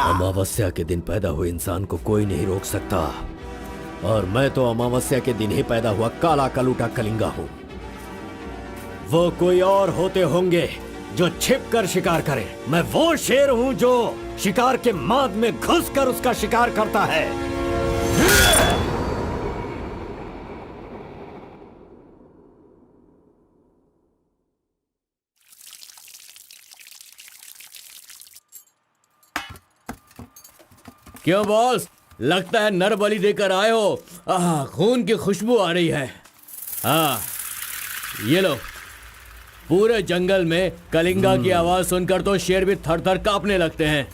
अमावस्या के दिन पैदा हुए इंसान को कोई नहीं रोक सकता, और मैं तो अमावस्या के दिन ही पैदा हुआ काला कलूटा कलिंगा हूं। वो कोई और होते होंगे जो छिप कर शिकार करे, मैं वो शेर हूं जो शिकार के माद में घुसकर उसका शिकार करता है। क्यों बॉस, लगता है नर बलि देकर आए हो। खून की खुशबू आ रही है। हाँ, ये लो। पूरे जंगल में कलिंगा की आवाज सुनकर तो शेर भी थर थर कांपने लगते हैं।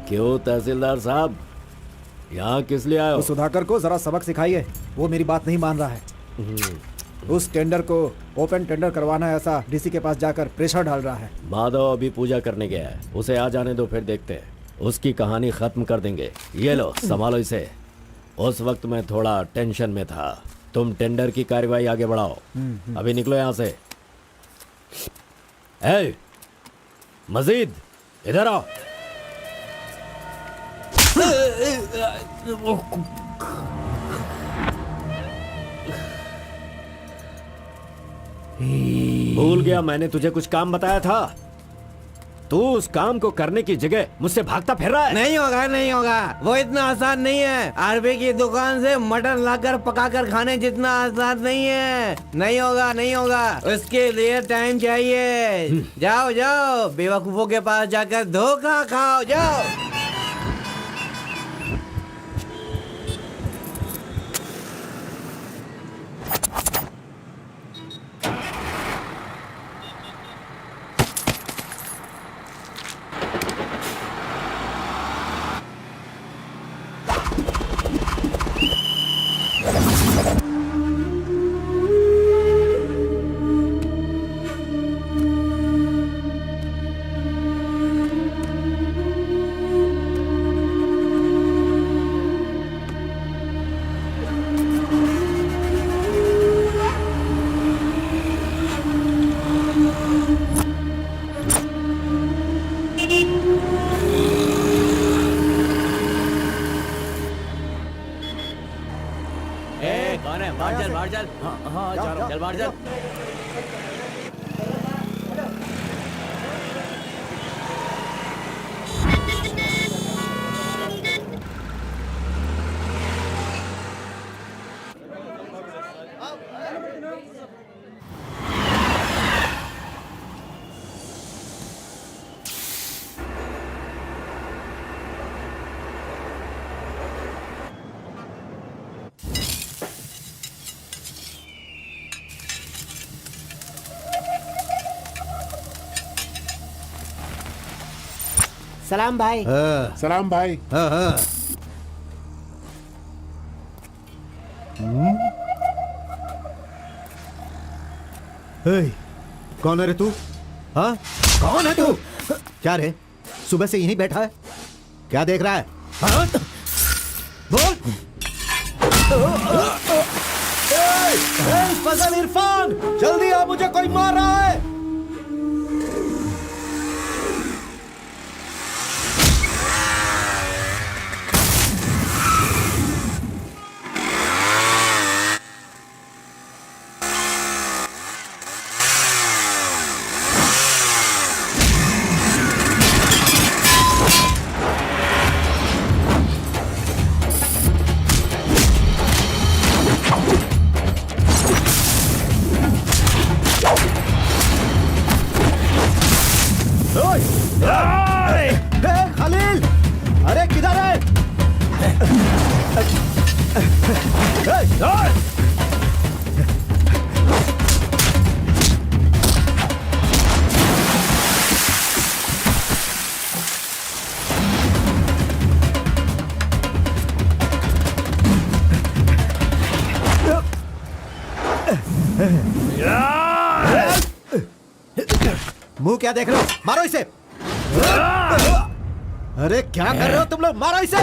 क्यों तहसीलदार साहब, यहाँ किस लिए आए हो? तो सुधाकर को जरा सबक सिखाइए, वो मेरी बात नहीं मान रहा है। उस टेंडर को ओपन टेंडर करवाना है, ऐसा डीसी के पास जाकर प्रेशर डाल रहा है। माधव अभी पूजा करने गया है, उसे आ जाने दो, फिर देखते हैं। उसकी कहानी खत्म कर देंगे। ये लो, संभालो इसे। उस वक्त मैं थोड़ा टेंशन में था। तुम टेंडर की कार्यवाही आगे बढ़ाओ। अभी निकलो यहाँ से। ए, मजीद इधर आओ। भूल गया मैंने तुझे कुछ काम बताया था। तू उस काम को करने की जगह मुझसे भागता फिर रहा है। नहीं होगा, नहीं होगा। वो इतना आसान नहीं है। आरबी की दुकान से मटन लाकर पकाकर खाने जितना आसान नहीं है। नहीं होगा, नहीं होगा। उसके लिए टाइम चाहिए। जाओ जाओ, बेवकूफों के पास जाकर धोखा खाओ। जाओ। चल बाहर चल। सलाम भाई। सलाम भाई। कौन है रे तू? हाँ, कौन है तू? क्या रे, सुबह से यहीं बैठा है? क्या देख रहा है? हाँ? बोल। फजल इरफान, जल्दी आ, मुझे कोई मार रहा है। मुंह क्या देख रहे हो? मारो इसे। अरे क्या कर रहे हो तुम लोग? मारो इसे।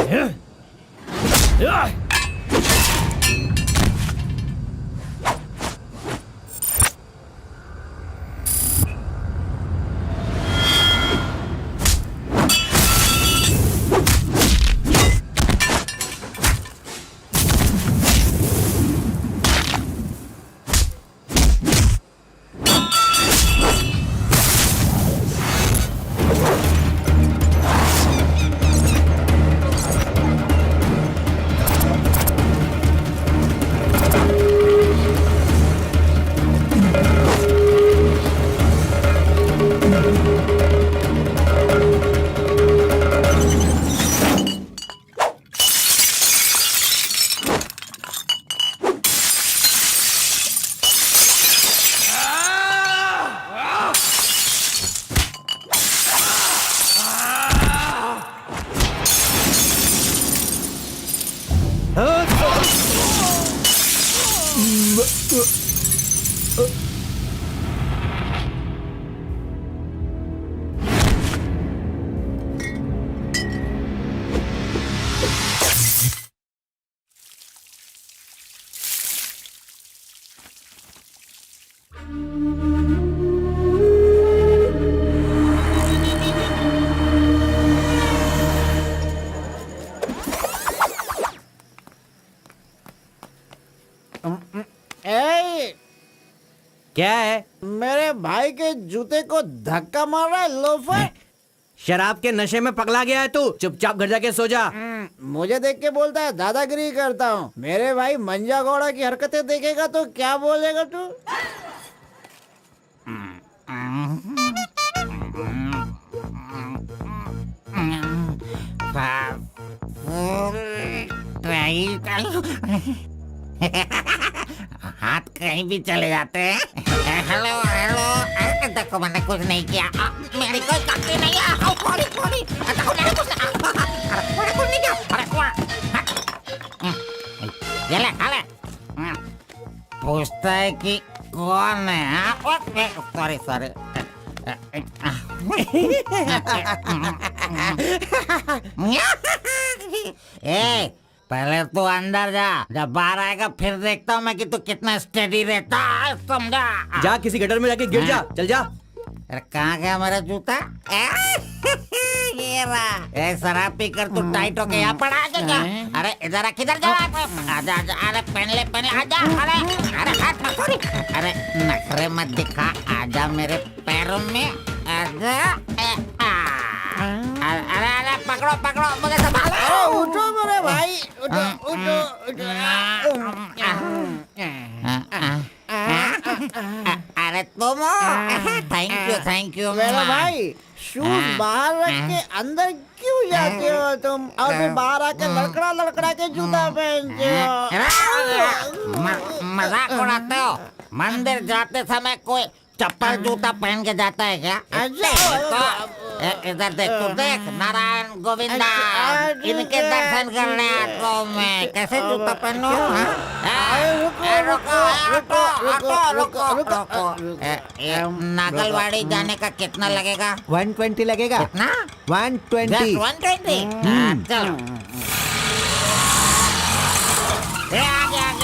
ए, क्या है? मेरे भाई के जूते को धक्का मार रहा है लोफर। शराब के नशे में पगला गया है तू। चुपचाप घर जाके सो जा। मुझे देख के बोलता है दादागिरी करता हूँ। मेरे भाई मंजा गौड़ा की हरकतें देखेगा तो क्या बोलेगा तू? हाथ कहीं भी चले जाते हैं। हेलो हेलो, अरे देखो मैंने कुछ नहीं किया। मेरी कोई गलती नहीं है। सॉरी सॉरी, देखो मैंने कुछ नहीं किया। अरे ये ले खा ले। पूछता है कि कौन है? Sorry sorry. ए, पहले तू अंदर जा, जब बाहर आएगा फिर देखता हूँ मैं कि तू कितना स्टेडी रहता है, समझा? जा किसी गटर में जाके गिर जा। चल जा। अरे कहाँ गया मेरा जूता? ये रहा। ए, शराब पी कर तू टाइट होके यहाँ पड़ा आजा। अरे इधर किधर जा? आजा आजा। अरे पहन ले आजा। अरे हाथ मत छोड़ी। अरे नखरे मत दिखा, आजा मेरे पैरों में आजा। अरे अरे पकड़ो मुझे संभालो। उठो मेरे भाई, उठो उठो उठो। अरे तुम थैंक यू मेरा भाई, शूज बाहर रख के अंदर क्यों जाते हो तुम? और फिर बाहर आके लड़खड़ा के जूता पहनते हो। मजाक उड़ाते हो? मंदिर जाते समय कोई चप्पल जूता पहन के जाता है क्या? तो इधर देख, तू देख, नारायण गोविंदा इनके दर्शन करने आता हूँ मैं। कैसे जूता पहनूं? रुको। नागलवाड़ी जाने का कितना लगेगा? 120 लगेगा। कितना? 120। 120। चलो।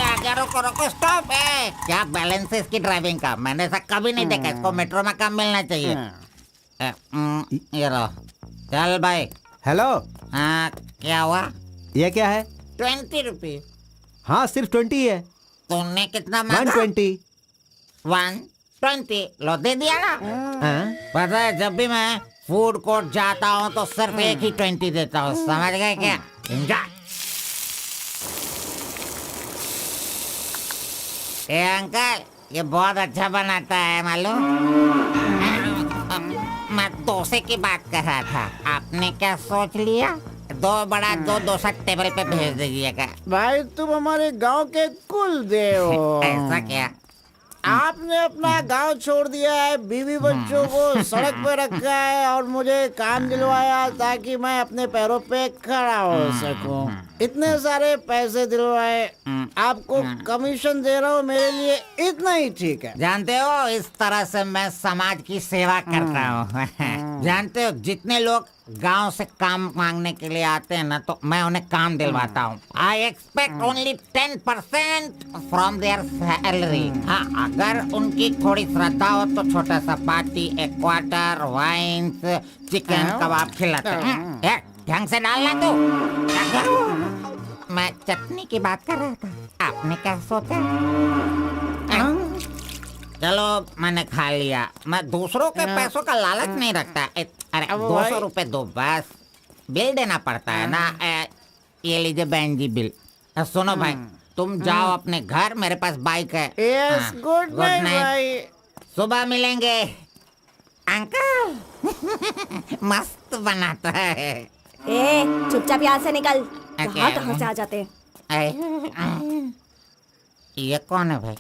आगे रुको स्टॉप है। क्या बैलेंस है इसकी ड्राइविंग का? मैंने ऐसा कभी नहीं देखा। इसको मेट्रो में काम मिलना चाहिए। ये लो, चल भाई। हेलो, हाँ क्या हुआ? ये क्या है? 20 रुपये। हाँ सिर्फ 20 है। तुमने कितना मांगा? 120। 120 लो, दे दिया ना। हाँ? पता है, जब भी मैं फूड कोर्ट जाता हूँ तो सिर्फ एक ही 20 देता हूँ, समझ गए क्या? एंजॉय। ए अंकल, ये बहुत अच्छा बनाता है मालूम। मैं डोसे की बात कर रहा था। आपने क्या सोच लिया? 2 बड़ा 2 डोसा टेबल पे भेज दीजिएगा। भाई तुम हमारे गांव के कुल देव हो। ऐसा क्या? आपने अपना गांव छोड़ दिया है, बीवी बच्चों को सड़क पे रखा है और मुझे काम दिलवाया ताकि मैं अपने पैरों पे खड़ा हो सकूं। इतने सारे पैसे दिलवाए, आपको कमीशन दे रहा हूँ, मेरे लिए इतना ही ठीक है। जानते हो, इस तरह से मैं समाज की सेवा करता हूँ। जानते हो, जितने लोग गांव से काम मांगने के लिए आते हैं ना, तो मैं उन्हें काम दिलवाता हूँ। I expect only 10% from there salary. हाँ, अगर उनकी थोड़ी श्रद्धा हो तो छोटा सा पार्टी, एक क्वार्टर, वाइन्स, चिकन कबाब खिलाते हैं। ढंग से डालना तू। मैं चटनी की बात कर रहा था, आपने क्या सोचा? चलो, मैंने खा लिया। मैं दूसरों के पैसों का लालच नहीं रखता। अरे 200 रुपए दो बस, बिल देना पड़ता है ना। ये लीजिए बहन जी बिल। सुनो भाई, तुम जाओ अपने घर, मेरे पास बाइक है। यस, गुड नाइट भाई। सुबह मिलेंगे। अंकल मस्त बनाता है। ए, चुपचाप यहाँ से निकल। क्या? कहाँ से आ जाते हैं? ये कौन है भाई?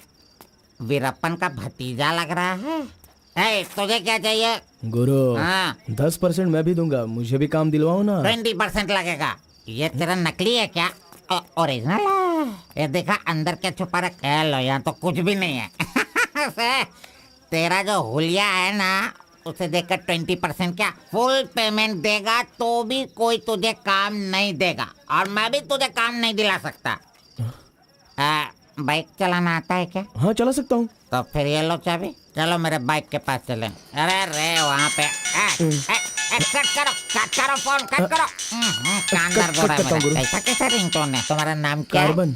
वीरप्पन का भतीजा लग रहा है। तुझे क्या चाहिए? गुरु, हाँ। 10% मैं भी दूंगा, मुझे भी काम दिलवाओ ना। 20% लगेगा। ये तेरा नकली है क्या? ओरिजिनल है। ये देखा अंदर क्या छुपा रखा है? लो, यहाँ तो कुछ भी नहीं है। तेरा जो हुलिया है ना, उसे देखकर 20% क्या फुल पेमेंट देगा तो भी कोई तुझे काम नहीं देगा, और मैं भी तुझे काम नहीं दिला सकता। बाइक चलाना आता है क्या? हाँ, चला सकता हूँ। तो फिर ये लो चाबी, चलो मेरे बाइक के पास चले। अरे रे वहाँ पे कट करो फोन, कट करो। कान दर्द हो रहा है मेरा। कैसा कैसा रिंगटोन है? तुम्हारा नाम क्या है? कार्बन।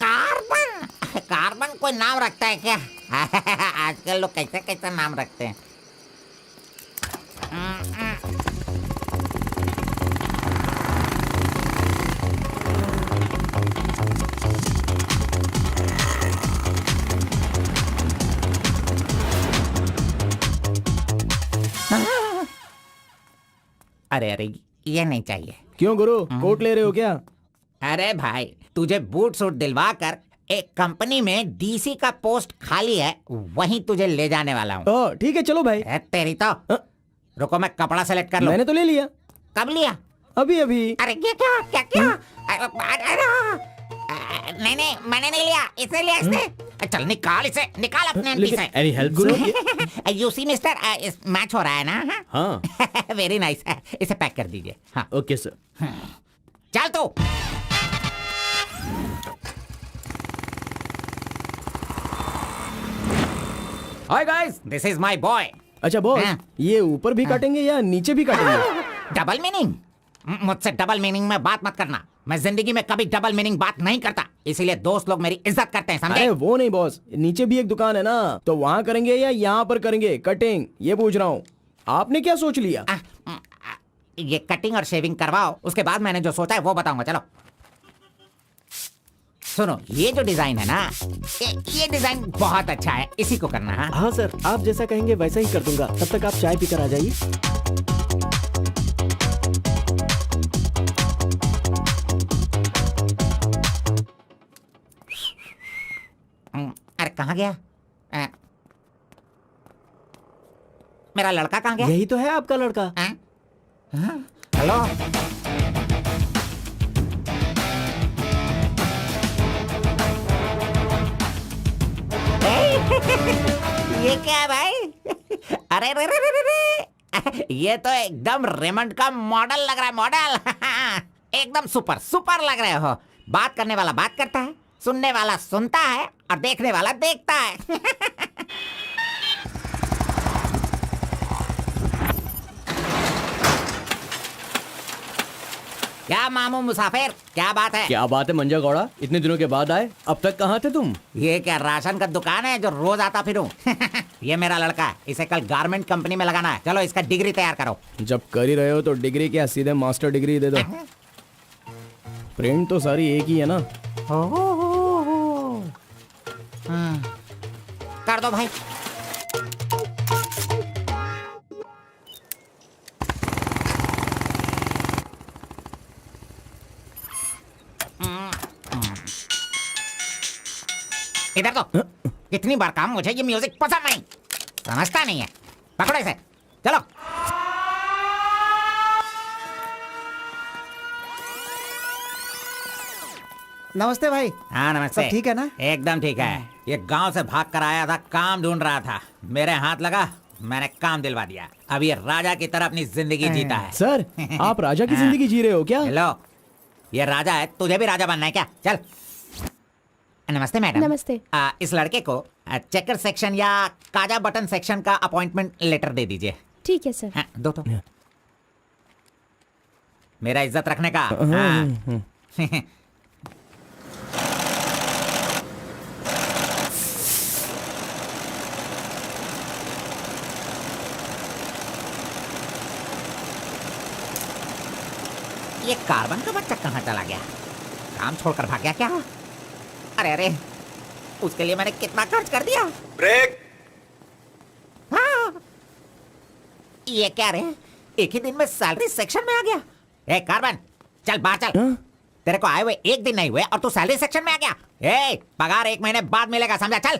कार्बन? कार्बन कोई नाम रखता है क्या? आजकल लोग कैसे कैसे नाम रखते हैं। अरे अरे, ये नहीं चाहिए। क्यों गुरु, कोट ले रहे हो क्या? अरे भाई, तुझे बूट सूट दिलवा कर एक कंपनी में डीसी का पोस्ट खाली है, वहीं तुझे ले जाने वाला हूँ। ठीक है, चलो भाई। तेरी तो रुको, मैं कपड़ा सेलेक्ट कर लूं। मैंने तो ले लिया। कब लिया? अभी अभी। अरे ये क्या क्या क्या? नहीं नहीं, मैंने नहीं लिया, इसे लिया इसने। चल निकाल इसे, निकाल अपने एमपी से। Any help Guru? You see mister, match हो रहा है ना? हाँ। Very nice. इसे पैक कर दीजिए। हाँ ओके सर। चल तू। Hi guys, this is my boy. अच्छा बॉस, हाँ। ये ऊपर भी काटेंगे या नीचे भी काटेंगे? Double meaning? मुझसे डबल मीनिंग में बात मत करना। मैं जिंदगी में कभी डबल मीनिंग बात नहीं करता, इसीलिए दोस्त लोग मेरी इज्जत करते हैं, समझे? अरे वो नहीं बॉस, नीचे भी एक दुकान है ना, तो वहाँ करेंगे या यहाँ पर करेंगे कटिंग, ये पूछ रहा हूँ। आपने क्या सोच लिया? ये कटिंग और शेविंग करवाओ, उसके बाद मैंने जो सोचा है वो बताऊंगा। चलो सुनो, ये जो डिजाइन है ना, ये डिजाइन बहुत अच्छा है, इसी को करना है। हाँ सर, आप जैसा कहेंगे वैसा ही कर दूंगा। तब तक आप चाय पीकर आ जाइए। अरे कहाँ गया? मेरा लड़का कहाँ गया? यही तो है आपका लड़का। हेलो, ये क्या है भाई? अरे रे रे रे रे, ये तो एकदम रेमंड का मॉडल लग रहा है, मॉडल। एकदम सुपर सुपर लग रहे हो। बात करने वाला बात करता है, सुनने वाला सुनता है, और देखने वाला देखता है। क्या मामू मुसाफिर, क्या बात है? क्या बात है मंजा गौड़ा, इतने दिनों के बाद आए। अब तक कहाँ थे तुम? ये क्या राशन का दुकान है जो रोज आता फिरूं? ये मेरा लड़का है, इसे कल गारमेंट कंपनी में लगाना है। चलो इसका डिग्री तैयार करो। जब कर ही रहे हो तो डिग्री क्या, सीधे मास्टर डिग्री दे दो। प्रिंट तो सारी एक ही है ना। कर दो भाई। इधर तो। कितनी बार कहा मुझे ये म्यूजिक पसंद नहीं, समझता नहीं है। पकड़ो इसे, चलो। नमस्ते भाई। हाँ नमस्ते। सब ठीक है ना? एकदम ठीक है। ये गांव से भाग कर आया था, काम ढूंढ रहा था, मेरे हाथ लगा, मैंने काम दिलवा दिया। अब ये राजा की तरह अपनी जिंदगी जीता है। सर आप राजा की जिंदगी जी रहे हो क्या? हेलो, ये राजा है, तुझे भी राजा बनना है क्या? चल। नमस्ते मैडम। नमस्ते। इस लड़के को चेकर सेक्शन या काजा बटन सेक्शन का अपॉइंटमेंट लेटर दे दीजिए। ठीक है सर। हाँ, दो तो। मेरा इज्जत रखने का। हाँ। ये कार्बन का बच्चा कहाँ चला गया? काम छोड़कर भाग गया क्या? अरे अरे, उसके लिए मैंने कितना खर्च कर दिया। ब्रेक। हाँ। ये क्या रे, एक ही दिन में सैलरी सेक्शन में आ गया। ए कार्बन, चल बाहर चल। तेरे को आए हुए एक दिन नहीं हुए और तू सैलरी सेक्शन में आ गया। ए, पगार 1 महीने बाद मिलेगा, समझा? चल।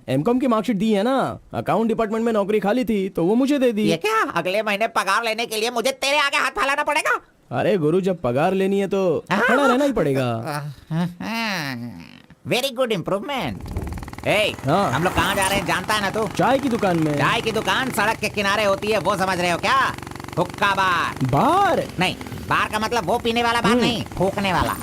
एमकॉम की मार्कशीट दी है ना, अकाउंट डिपार्टमेंट में नौकरी खाली थी तो वो मुझे दे दी। ये क्या, अगले महीने पगार लेने के लिए मुझे तेरे आगे हाथ फैलाना पड़ेगा? अरे गुरु, जब पगार लेनी है तो खड़ा रहना ही पड़ेगा। Very good improvement. ए, हाँ। हम लोग कहाँ जा रहे हैं जानता है ना तू? चाय की दुकान में। चाय की दुकान सड़क के किनारे होती है, वो समझ रहे हो क्या? हुक्का बार। बार? नहीं, बार का मतलब वो पीने वाला बार नहीं, फूकने वाला।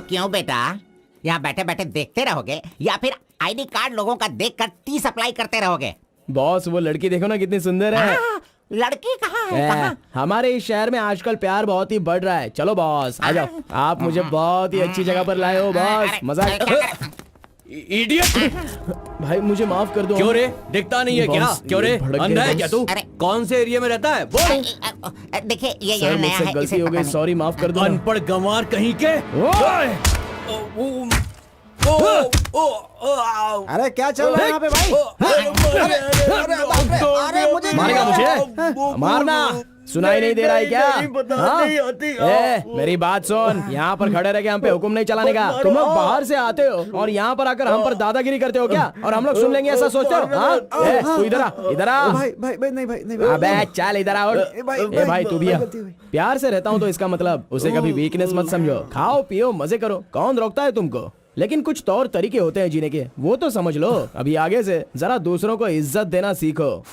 क्यों बेटा, यहाँ बैठे बैठे देखते रहोगे या फिर आईडी कार्ड लोगों का देखकर टी सप्लाई करते रहोगे? बॉस वो लड़की देखो ना कितनी सुंदर है। लड़की कहाँ है? कहाँ? हमारे इस शहर में आजकल प्यार बहुत ही बढ़ रहा है। चलो बॉस आ जाओ, आप मुझे बहुत ही अच्छी जगह पर लाए हो बॉस। मजाक। इडियट! भाई मुझे माफ कर दो। क्यों रे, दिखता नहीं है क्या? बॉस, क्यों रे, भड़क गए अंधा है बॉस। क्या तू? अरे। कौन से एरिया में रहता है बोल? देखिए ये सर यहाँ नया मुझसे है, गलती इसे हो पता गई, नहीं। सॉरी माफ कर दो। अनपढ़ गंवार कहीं के। अरे क्या चल रहा है यहाँ पे भाई? अरे मुझे मारेगा मुझे? मारना सुनाई नहीं दे रहा है क्या? हाँ? मेरी बात सुन, यहाँ पर खड़े रह के हम पे हुक्म नहीं चलाने का। तुम लोग बाहर से आते हो और यहाँ पर आकर हम पर दादागिरी करते हो क्या? और हम लोग सुन लेंगे ऐसा सोचते हो? हाँ? तू इधर आ, इधर आ। भाई भाई भाई नहीं भाई नहीं। अबे चल इधर आओ। ए भाई तू भी आ। प्यार से रहता हूँ तो इसका मतलब उसे कभी वीकनेस मत समझो। खाओ पियो मजे करो, कौन रोकता है तुमको? लेकिन कुछ तौर तरीके होते हैं जीने के, वो तो समझ लो। अभी आगे से जरा दूसरों को इज्जत देना सीखो।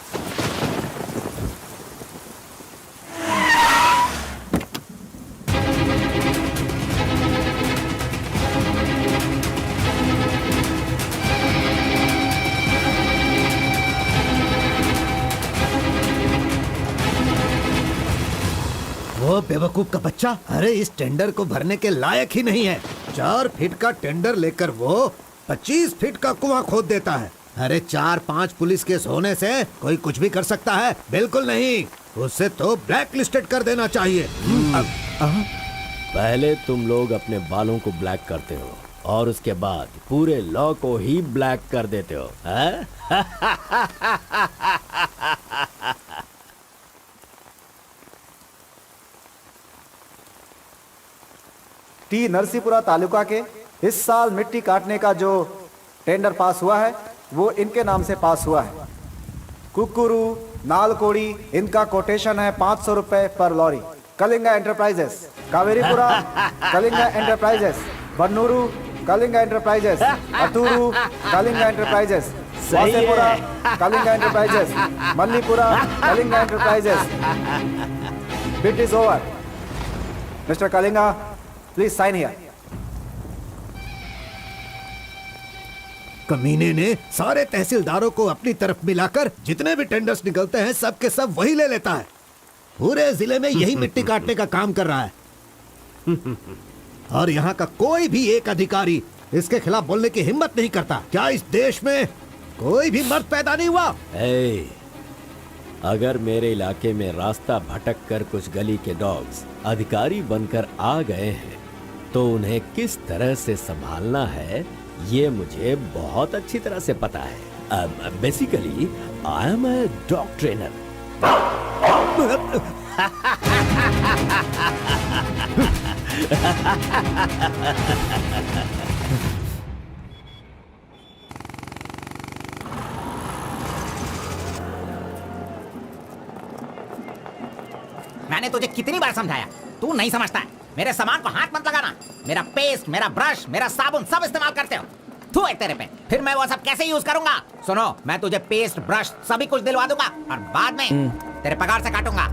वो बेवकूफ का बच्चा, अरे इस टेंडर को भरने के लायक ही नहीं है। 4 फीट का टेंडर लेकर वो 25 फीट का कुआं खोद देता है। अरे 4-5 पुलिस केस होने से कोई कुछ भी कर सकता है? बिल्कुल नहीं, उसे तो ब्लैक लिस्टेड कर देना चाहिए। पहले तुम लोग अपने बालों को ब्लैक करते हो और उसके बाद पूरे लॉ को ही ब्लैक कर देते हो, हैं? टी नरसीपुरा तालुका के इस साल मिट्टी काटने का जो टेंडर पास हुआ है वो इनके नाम से पास हुआ है। कुकुरू, नालकोड़ी, इनका कोटेशन है 500 रुपए पर lorry. Kalinga enterprises, Kaveripura Kalinga enterprises, Bannuru Kalinga enterprises, Aturu Kalinga enterprises, Vasepura Kalinga enterprises, Mallipura Kalinga enterprises. Bid is over. Mister Kalinga, please sign here. कमीने ने सारे तहसीलदारों को अपनी तरफ मिलाकर जितने भी टेंडर्स निकलते हैं सब के सब वही ले लेता है। पूरे जिले में यही मिट्टी काटने का काम कर रहा है। और यहाँ का कोई भी एक अधिकारी इसके खिलाफ बोलने की हिम्मत नहीं करता। क्या इस देश में कोई भी मर्द पैदा नहीं हुआ? अगर मेरे इलाके में रास्ता भटक कर कुछ गली के डॉग्स अधिकारी बनकर आ गए हैं तो उन्हें किस तरह से संभालना है ये मुझे बहुत अच्छी तरह से पता है। Basically I am a dog trainer. मैंने तुझे कितनी बार समझाया, तू नहीं समझता है। मेरे सामान को हाथ मत लगाना। मेरा पेस्ट, मेरा ब्रश, मेरा साबुन सब इस्तेमाल करते हो। तू है तेरे पे, फिर मैं वो सब कैसे यूज करूंगा? सुनो, मैं तुझे पेस्ट, ब्रश सभी कुछ दिलवा दूंगा और बाद में तेरे पगार से काटूंगा।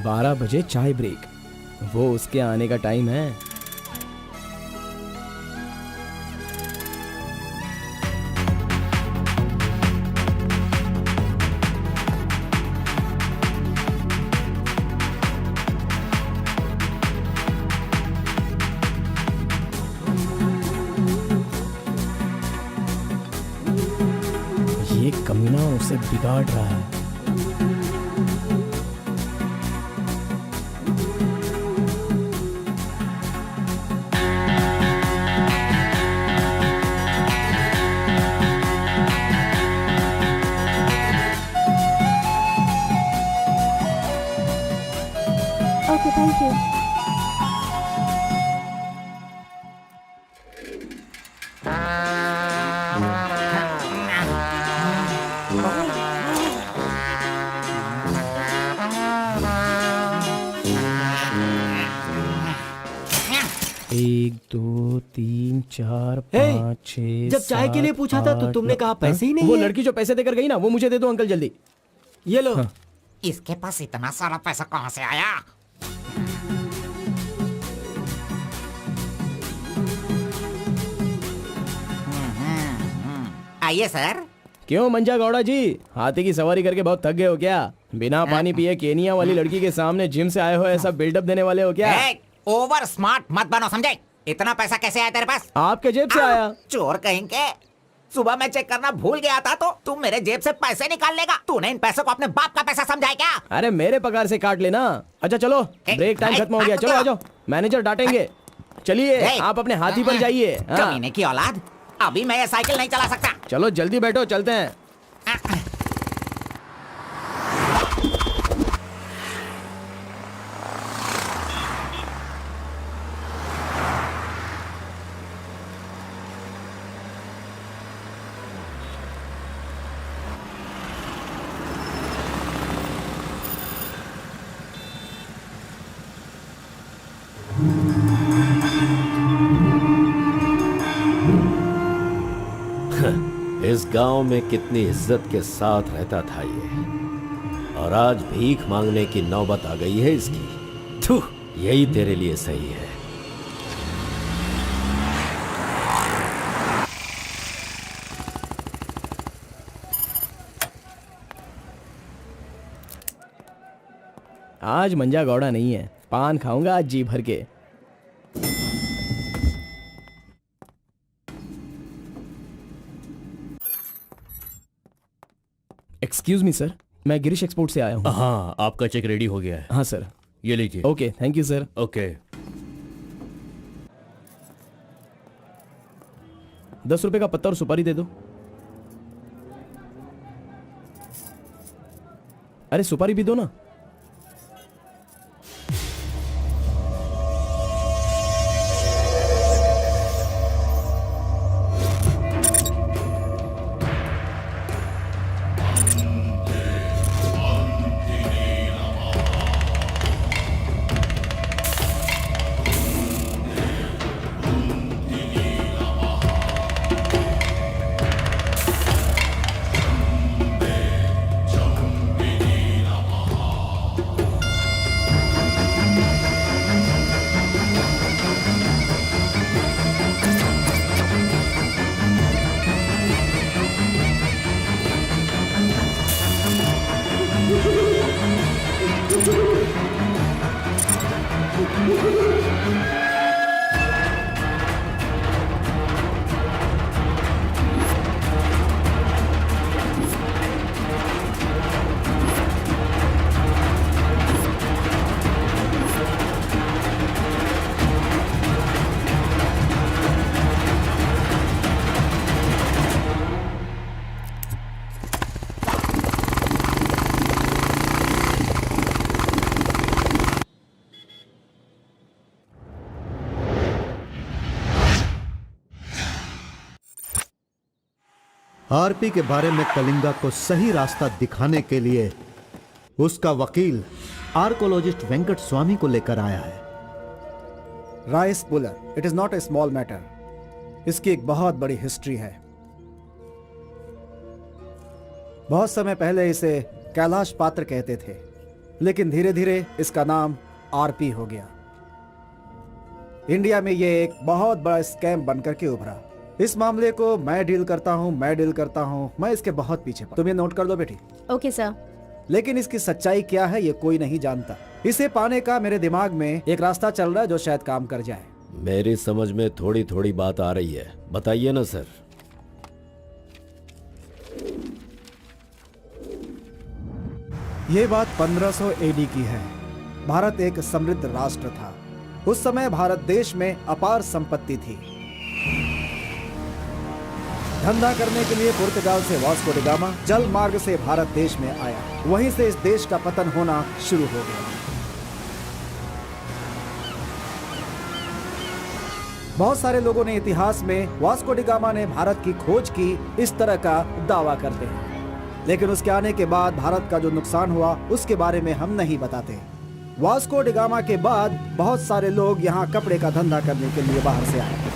बारह बजे चाय ब्रेक, वो उसके आने का टाइम है। ये कमीना उसे बिगाड़ रहा है। Okay, thank you. एक, दो, तीन, चार, पाँच, छः, जब चाय के लिए पूछा था तो तुमने कहा पैसे ही नहीं वो है। लड़की जो पैसे देकर गई ना, वो मुझे दे दो अंकल जल्दी। ये लो। इसके पास इतना सारा पैसा कहाँ से आया? आइए सर। क्यों मंजा गौड़ा जी, हाथी की सवारी करके बहुत थक गए हो क्या? बिना पानी पिए केनिया वाली लड़की के सामने जिम से आए हो, ऐसा बिल्डअप देने वाले हो क्या? ओवर स्मार्ट मत बनो, समझे? इतना पैसा कैसे आया तेरे पास? आपके जेब से आया। चोर कहेंगे। सुबह मैं चेक करना भूल गया था तो तुम मेरे जेब से पैसे निकाल लेगा। तूने इन पैसों को अपने बाप का पैसा समझा है क्या? अरे मेरे पगार से काट लेना। अच्छा चलो, ब्रेक टाइम खत्म हो गया, चलो आ जाओ, मैनेजर डांटेंगे। चलिए आप अपने हाथी पर जाइए। कमीने की औलाद, अभी मैं ये साइकिल नहीं चला सकता। चलो जल्दी बैठो, चलते हैं। इस गांव में कितनी इज्जत के साथ रहता था ये, और आज भीख मांगने की नौबत आ गई है इसकी। थू, यही तेरे लिए सही है। आज मंजा गौड़ा नहीं है, पान खाऊंगा आज जी भर के। एक्सक्यूज मी सर, मैं गिरीश एक्सपोर्ट से आया हूँ। हाँ, आपका चेक रेडी हो गया है। हाँ सर। ये लीजिए। Okay, thank you sir. Okay. 10 रुपए का पत्ता और सुपारी दे दो। अरे सुपारी भी दो ना। आरपी के बारे में कलिंगा को सही रास्ता दिखाने के लिए उसका वकील आर्कोलॉजिस्ट वेंकट स्वामी को लेकर आया है। Rice puller, it is not a small matter. इसकी एक बहुत बड़ी हिस्ट्री है। बहुत समय पहले इसे कैलाश पात्र कहते थे, लेकिन धीरे धीरे इसका नाम आरपी हो गया। इंडिया में यह एक बहुत बड़ा स्कैम बनकर के उभरा। इस मामले को मैं डील करता हूँ, मैं इसके बहुत पीछे तुम ये नोट कर दो बेटी। Okay sir. लेकिन इसकी सच्चाई क्या है ये कोई नहीं जानता। इसे पाने का मेरे दिमाग में एक रास्ता चल रहा है जो शायद काम कर जाए। मेरी समझ में थोड़ी थोड़ी बात आ रही है, बताइए ना सर। ये बात 1500 एडी की है। भारत एक समृद्ध राष्ट्र था। उस समय भारत देश में अपार संपत्ति थी। धंधा करने के लिए पुर्तगाल से वास्को डी गामा जल मार्ग से भारत देश में आया। वहीं से इस देश का पतन होना शुरू हो गया। बहुत सारे लोगों ने इतिहास में वास्को डी गामा ने भारत की खोज की इस तरह का दावा करते हैं, लेकिन उसके आने के बाद भारत का जो नुकसान हुआ उसके बारे में हम नहीं बताते। वास्को डी गामा के बाद बहुत सारे लोग यहाँ कपड़े का धंधा करने के लिए बाहर से आए,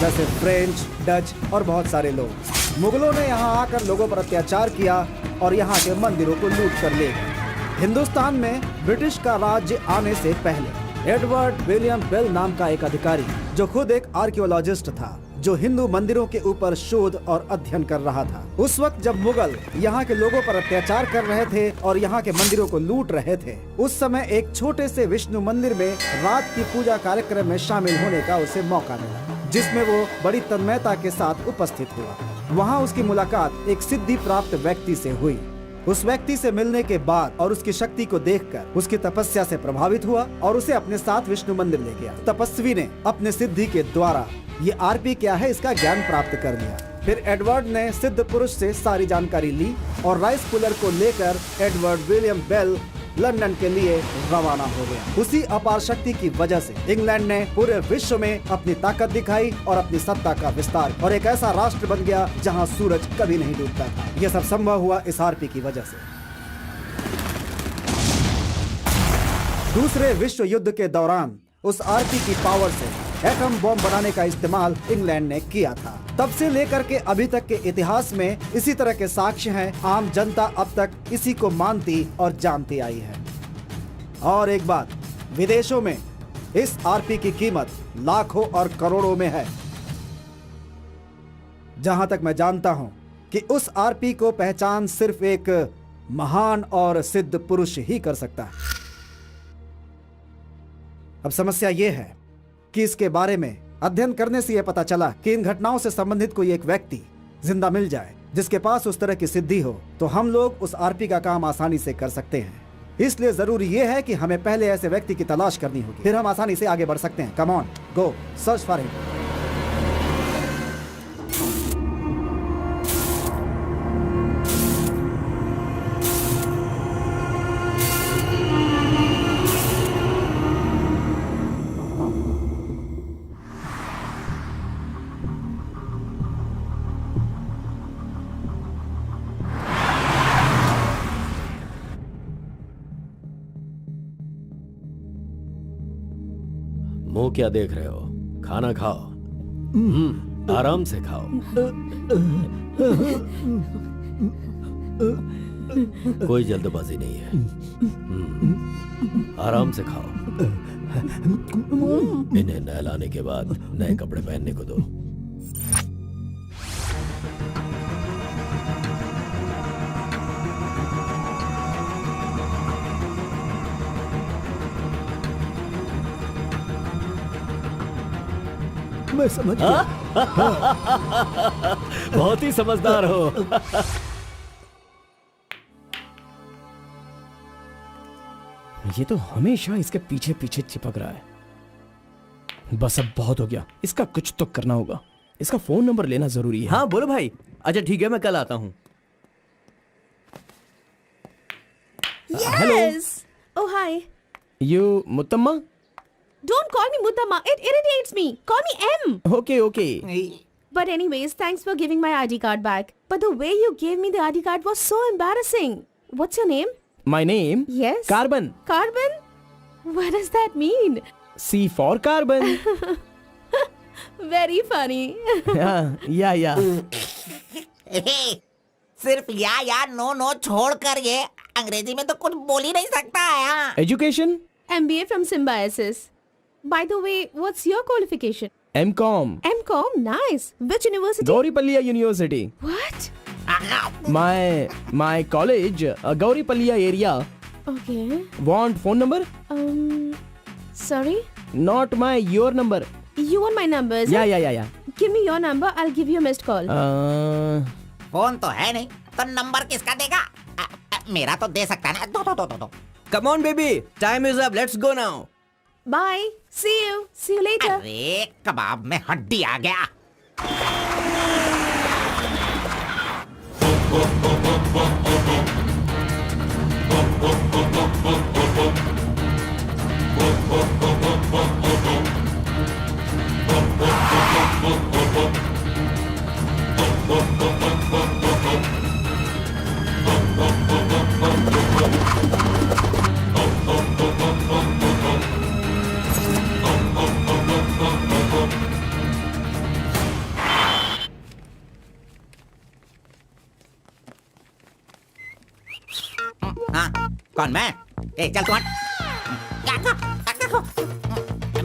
जैसे फ्रेंच, डच और बहुत सारे लोग। मुगलों ने यहाँ आकर लोगों पर अत्याचार किया और यहाँ के मंदिरों को लूट कर ले गए। हिंदुस्तान में ब्रिटिश का राज्य आने से पहले एडवर्ड विलियम बेल नाम का एक अधिकारी, जो खुद एक आर्कियोलॉजिस्ट था, जो हिंदू मंदिरों के ऊपर शोध और अध्ययन कर रहा था। उस वक्त जब मुगल यहाँ के लोगों पर अत्याचार कर रहे थे और यहाँ के मंदिरों को लूट रहे थे, उस समय एक छोटे से विष्णु मंदिर में रात की पूजा कार्यक्रम में शामिल होने का उसे मौका मिला, जिसमें वो बड़ी तन्मयता के साथ उपस्थित हुआ। वहाँ उसकी मुलाकात एक सिद्धि प्राप्त व्यक्ति से हुई। उस व्यक्ति से मिलने के बाद और उसकी शक्ति को देखकर उसकी तपस्या से प्रभावित हुआ और उसे अपने साथ विष्णु मंदिर ले गया। तपस्वी ने अपने सिद्धि के द्वारा ये आरपी क्या है इसका ज्ञान प्राप्त कर लिया। फिर एडवर्ड ने सिद्ध पुरुष से सारी जानकारी ली और राइस पुलर को लेकर एडवर्ड विलियम बेल लंदन के लिए रवाना हो गया। उसी अपार शक्ति की वजह से इंग्लैंड ने पूरे विश्व में अपनी ताकत दिखाई और अपनी सत्ता का विस्तार, और एक ऐसा राष्ट्र बन गया जहां सूरज कभी नहीं डूबता था। यह सब संभव हुआ इस आरपी की वजह से। दूसरे विश्व युद्ध के दौरान उस आरपी की पावर से एटम बॉम्ब बनाने का इस्तेमाल इंग्लैंड ने किया था। तब से लेकर के अभी तक के इतिहास में इसी तरह के साक्ष्य हैं। आम जनता अब तक इसी को मानती और जानती आई है। और एक बात, विदेशों में इस आरपी की कीमत लाखों और करोड़ों में है। जहां तक मैं जानता हूं कि उस आरपी को पहचान सिर्फ एक महान और सिद्ध पुरुष ही कर सकता है। अब समस्या यह है कि इसके बारे में अध्ययन करने से यह पता चला कि इन घटनाओं से संबंधित कोई एक व्यक्ति जिंदा मिल जाए जिसके पास उस तरह की सिद्धि हो, तो हम लोग उस आरपी का काम आसानी से कर सकते हैं। इसलिए जरूरी यह है कि हमें पहले ऐसे व्यक्ति की तलाश करनी होगी, फिर हम आसानी से आगे बढ़ सकते हैं। Come on, go search for him. मुंह क्या देख रहे हो? खाना खाओ। आराम से खाओ। कोई जल्दबाजी नहीं है। आराम से खाओ। इन्हें नहलाने के बाद नए कपड़े पहनने को दो। मैं समझ गया। बहुत ही समझदार हो। ये तो हमेशा इसके पीछे पीछे चिपक रहा है। बस अब बहुत हो गया, इसका कुछ तो करना होगा। इसका फोन नंबर लेना जरूरी है। हाँ बोलो भाई। अच्छा ठीक है, मैं कल आता हूँ। Yes. Oh hi. You Muttamma? Don't call me Muttama. It irritates me. Call me M. Okay okay. But anyways, thanks for giving my ID card back. But the way you gave me the ID card was so embarrassing. What's your name? My name? Yes. Carbon. Carbon? What does that mean? C for carbon. Very funny. या सिर्फ या no छोड़ कर ये अंग्रेजी में तो कुछ बोल ही नहीं सकता है। Education? MBA from Symbiosis. By the way, what's your qualification? M.Com. M.Com? Nice. Which university? Gauripalliya university. What? My college, Gauripalliya area. Okay. Want phone number? Sorry? Not your number. You want my number? is it? Yeah. Give me your number. I'll give you a missed call. Phone तो है नहीं, तो number किसका देगा? मेरा तो दे सकता है ना। दो। Come on baby, time is up. Let's go now. Bye. See you. See you later. अरे कबाब में हड्डी आ गया। हाँ, कौन मैं? ए चल तू हट।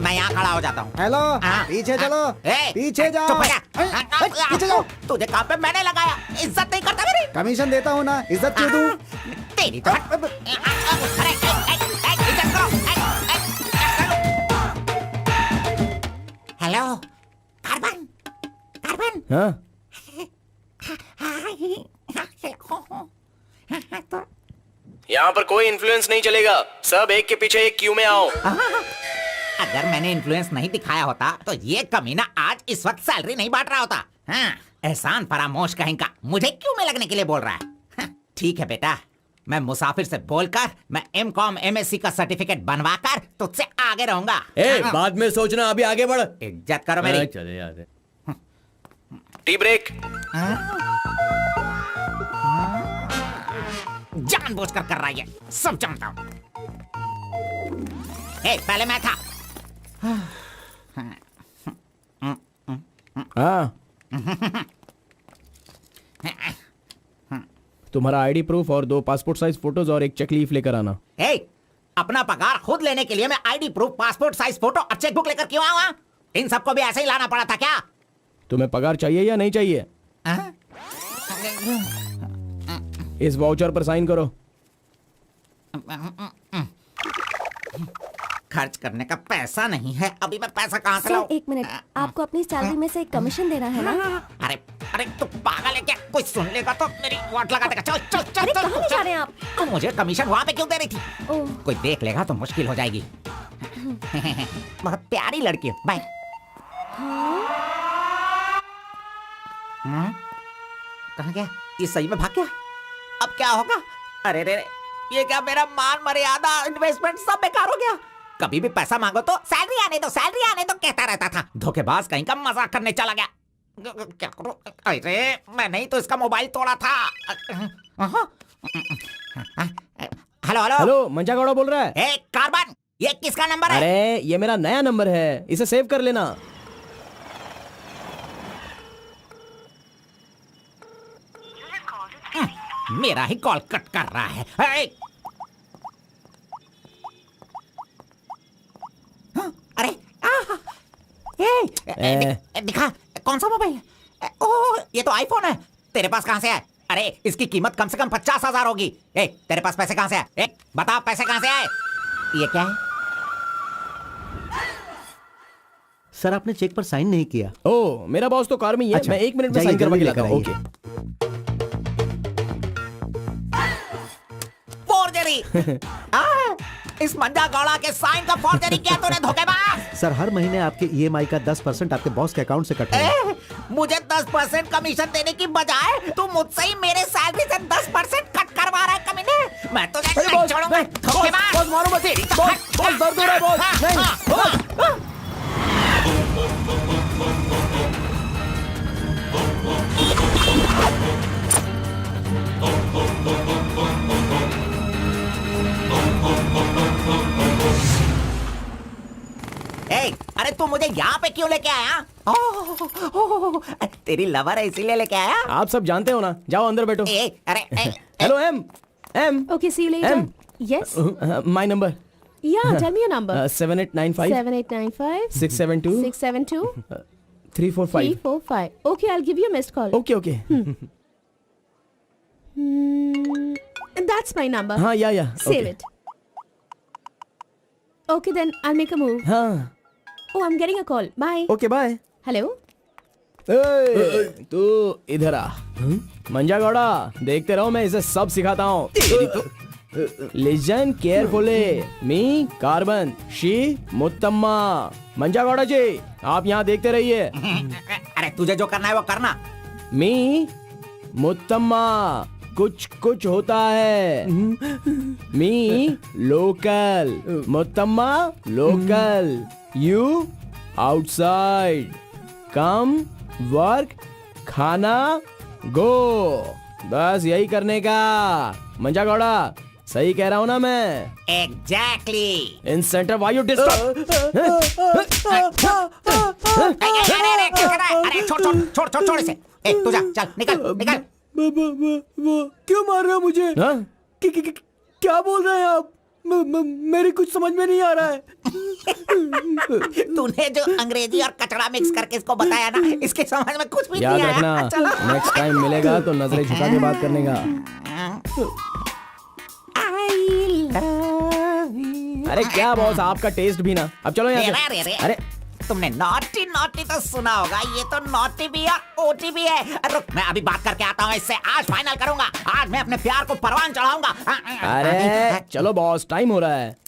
मैं यहाँ खड़ा हो जाता हूँ। हेलो, हाँ, पीछे चलो। ए, पीछे जाओ। चुप हो जा। पीछे जाओ। तुझे काम पे मैंने लगाया, इज्जत नहीं करता मेरी। कमीशन देता हूँ ना, इज्जत क्यों दूं? तेरी तो हट। अरे, इज्जत करो। Hello, carbon. हाँ? यहाँ पर कोई इन्फ्लुएंस नहीं चलेगा। सब एक के पीछे एक क्यू में आओ। अगर मैंने इन्फ्लुएंस नहीं दिखाया होता तो ये कमीना आज इस वक्त सैलरी नहीं बांट रहा होता। हाँ, एहसान फरामोश कहेंगा, मुझे क्यों में लगने के लिए बोल रहा है? हाँ, ठीक है बेटा, मैं मुसाफिर से बोलकर मैं M.Com MSc का सर्टिफिकेट बनवाकर तुझसे आगे रहूंगा। बाद में सोचना, अभी आगे बढ़। इज्जत करो मेरी। चले यार। Tea break. जानबूझकर कर रहा है, सब जानता हूँ। पहले मैं था। हाँ, तुम्हारा आईडी प्रूफ और 2 पासपोर्ट साइज फोटोज और एक चेक लीफ लेकर आना। ए, अपना पगार खुद लेने के लिए मैं ID proof, passport size photo और चेकबुक लेकर क्यों आऊं? इन सबको भी ऐसे ही लाना पड़ा था क्या? तुम्हें पगार चाहिए या नहीं चाहिए? इस वाउचर पर साइन करो। खर्च करने का पैसा नहीं है, अभी मैं पैसा कहाँ से सर लाऊं? 1 मिनट, आपको अपनी सैलरी में से एक कमीशन देना है ना? अरे अरे तू पागल है क्या? कोई सुन लेगा तो मेरी वाट लगा देगा। चल चल चल अरे चल, कहाँ ले जा रहे हैं आप? तू मुझे कमीशन वहाँ पे क्यों दे रही थी? ओह, कोई देख लेगा तो मुश्किल हो जाएगी। बहुत प्यारी लड़की है। बाय। कहाँ गया? ये सही में भाग गया? अब क्या होगा? अरे रे रे, ये क्या मेरा मान मर्यादा इन्वेस्टमेंट सब बेकार हो गया। कभी भी पैसा मांगो तो सैलरी आने दो, सैलरी आने दो कहता रहता था। धोखेबाज कहीं का मजाक करने चला गया। क्या करूं? अरे मैंने ही तो इसका मोबाइल तोड़ा था। हेलो हेलो हेलो, मंजा गौड़ा बोल रहा है। ए कार्बन, ये किसका नंबर है? अरे ये मेरा नया नंबर है, इसे सेव कर लेना। मेरा ही कॉल कट कर रहा है। अरे दिखा, कौन सा मोबाइल है? ओह, ये तो आईफोन है। तेरे पास कहाँ से है? अरे इसकी कीमत कम से कम 50,000 होगी। तेरे पास पैसे कहाँ से आए? बता, पैसे कहाँ से आए? ये क्या है? सर आपने चेक पर साइन नहीं किया। ओ, मेरा बॉस तो कार में ही है। अच्छा, मैं 1 मिनट में जाइए, साइन करवा के जल्दी लाता हूँ। लेकर ओके। फोर्जरी। इस मंजा गौड़ा के साइन का फोर्जरी किया तूने, धोखेबाज। सर हर महीने आपके ईएमआई का 10% आपके बॉस के अकाउंट से कट होगा। मुझे 10% कमीशन देने की बजाय तू मुझसे ही मेरे सैलरी से 10% कट करवा रहा है कमीने। मैं तो नहीं छोड़ूंगा। धोखेबाज। बॉस मारो मत। बॉस दर्द हो रहा है बॉस। नहीं। अरे तू मुझे यहाँ पे क्यों लेके आया? तेरी लवर है इसीलिए लेके आया? आप सब जानते हो ना, जाओ अंदर बैठो। अरे hello M. Okay, see you later. M. Yes. My number Yeah, tell me your number. 7895 7895 672 672 345। 345. Okay, I'll give you a missed call. Okay okay. That's my number. हाँ या Save it. Okay, then I'll make a move. हाँ Oh, I'm getting a call. Bye. Okay bye. Hello? तू इधर आ। मंजा गौड़ा, देखते रहो, मैं इसे सब सिखाता हूँ। Listen carefully. Me carbon, she Muttamma. Manja Gowda ji, आप यहाँ देखते रहिए। अरे तुझे जो करना है वो करना। मी मुत्तम्मा, कुछ कुछ होता है। Me local, Muttamma local, you outside. Come, work, खाना, गो। बस यही करने का। मंजा गौड़ा, सही कह रहा हूँ ना मैं? एग्जैक्टली। इन सेंटर वायु डिस्टर्ब। अरे छोड़ इसे। तू जा, चल निकल निकल। क्यों मार रहे हो मुझे? क्या बोल रहे हैं आप? मेरी कुछ समझ में नहीं आ रहा है। तूने जो अंग्रेजी और कचड़ा मिक्स करके इसको बताया ना, इसके समझ में कुछ भी याद नहीं रखना, आया। चलो। नेक्स्ट टाइम मिलेगा तो नजरें झुका के बात करने का। अरे क्या बॉस, आपका टेस्ट भी ना। अब चलो यहाँ से। अरे तुमने नॉटी नॉटी तो सुना होगा, ये तो नॉटी भी है, ओटी भी है। रुक, मैं अभी बात करके आता हूँ इससे। आज फाइनल करूंगा। आज मैं अपने प्यार को परवान चढ़ाऊंगा। अरे चलो बॉस, टाइम हो रहा है।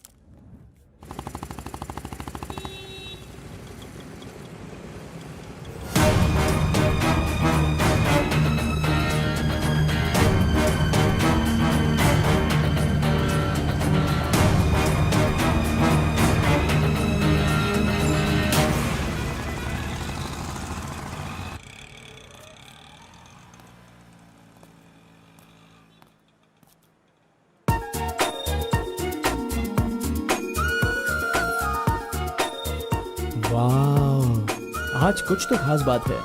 वाह, आज कुछ तो खास बात है।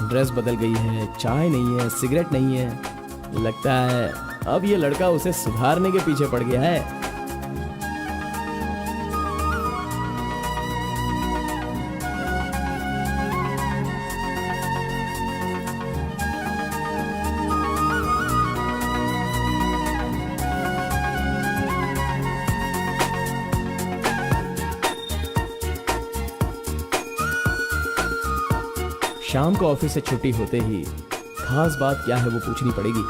ड्रेस बदल गई है, चाय नहीं है, सिगरेट नहीं है। लगता है अब ये लड़का उसे सुधारने के पीछे पड़ गया है। शाम को ऑफिस से छुट्टी होते ही खास बात क्या है वो पूछनी पड़ेगी।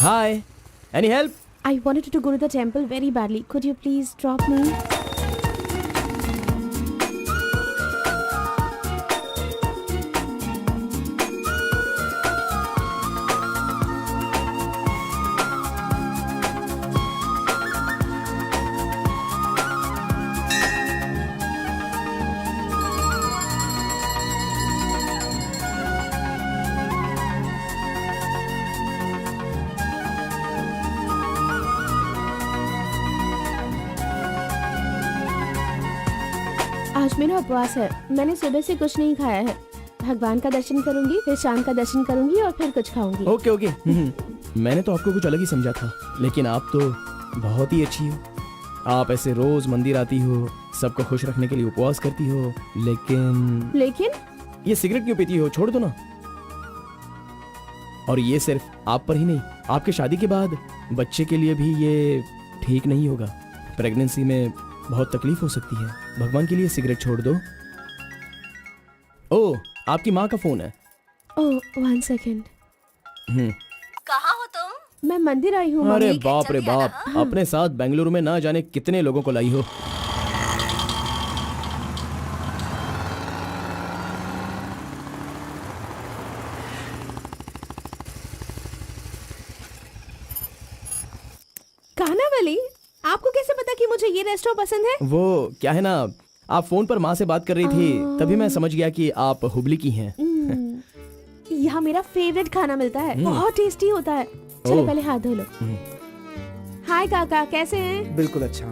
Hi, any help? I wanted to go to the temple very badly. Could you please drop me? आज मेरा उपवास है। मैंने सुबह से कुछ नहीं खाया है। भगवान का दर्शन करूंगी, फिर शाम का दर्शन करूंगी और फिर कुछ खाऊंगी। Okay okay. मैंने तो आपको कुछ अलग ही समझा था, लेकिन आप तो बहुत ही अच्छी हो। आप ऐसे रोज मंदिर आती हो, सबको खुश रखने के लिए उपवास करती हो, लेकिन ये सिगरेट क्यों पीती हो? छोड़ दो ना। और ये सिर्फ आप पर ही नहीं, आपके शादी के बाद बच्चे के लिए भी ये ठीक नहीं होगा। प्रेगनेंसी में बहुत तकलीफ हो सकती है। भगवान के लिए सिगरेट छोड़ दो। ओह, आपकी माँ का फोन है। ओह, 1 सेकेंड। कहाँ हो तुम? मैं मंदिर आई हूँ। अरे बाप रे बाप, अपने साथ बेंगलुरु में ना जाने कितने लोगों को लाई हो। कानावली, आपको कैसे पता कि मुझे ये रेस्टोरेंट पसंद है? वो क्या है ना, आप फोन पर माँ से बात कर रही थी, तभी मैं समझ गया कि आप हुबली की हैं। यहाँ मेरा फेवरेट खाना मिलता है, बहुत टेस्टी होता है। चलो पहले हाथ धो लो। हाय काका, कैसे हैं? बिल्कुल अच्छा।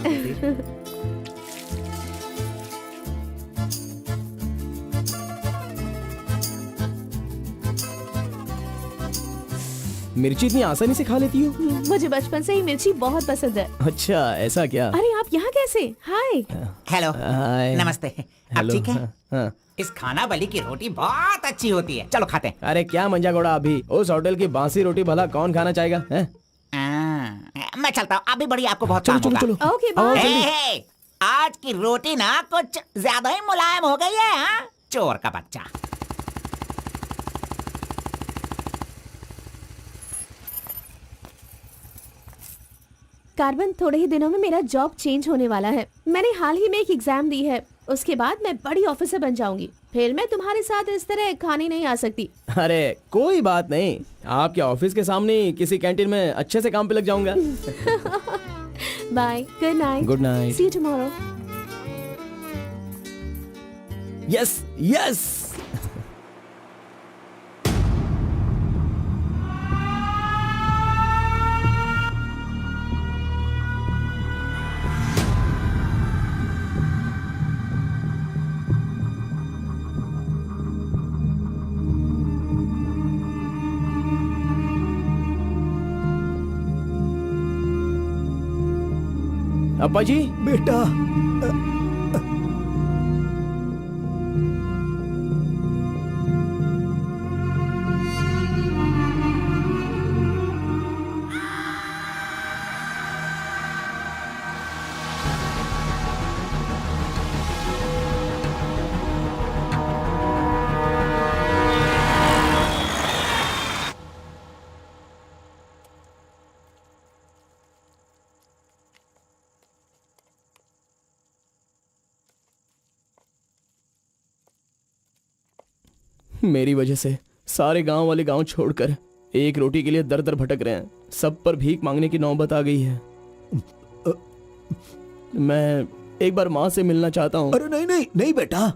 मिर्ची इतनी आसानी से खा लेती हो? मुझे बचपन से ही मिर्ची बहुत पसंद है। अच्छा, ऐसा क्या? अरे आप यहाँ कैसे? हाय। हेलो, हाय। नमस्ते। आप हेलो, ठीक है? हाँ। इस खाना बली की रोटी बहुत अच्छी होती है, चलो खाते हैं। अरे क्या मंजा घोड़ा, अभी उस होटल की बासी रोटी भला कौन खाना चाहेगा? हैं? मैं चलता हूँ, अभी बड़ी आपको बहुत चलो काम चलो होगा। चलो। ओके आओ, बाय। जल्दी। हे, आज की रोटी ना कुछ ज्यादा ही मुलायम हो गई है। हाँ? चोर का बच्चा। कार्बन, थोड़े ही दिनों में मेरा जॉब चेंज होने वाला है। मैंने हाल ही में एक एग्जाम दी है, उसके बाद मैं बड़ी ऑफिसर बन जाऊंगी। फिर मैं तुम्हारे साथ इस तरह खाने नहीं आ सकती। अरे कोई बात नहीं, आपके ऑफिस के सामने किसी कैंटीन में अच्छे से काम पे लग जाऊंगा। Bye, good night. Good night. See you tomorrow. Yes yes. अब्बा जी, बेटा, मेरी वजह से सारे गांव वाले गांव छोड़कर एक रोटी के लिए दर दर भटक रहे हैं। सब पर भीख मांगने की नौबत आ गई है। मैं एक बार माँ से मिलना चाहता हूँ। अरे नहीं नहीं नहीं बेटा,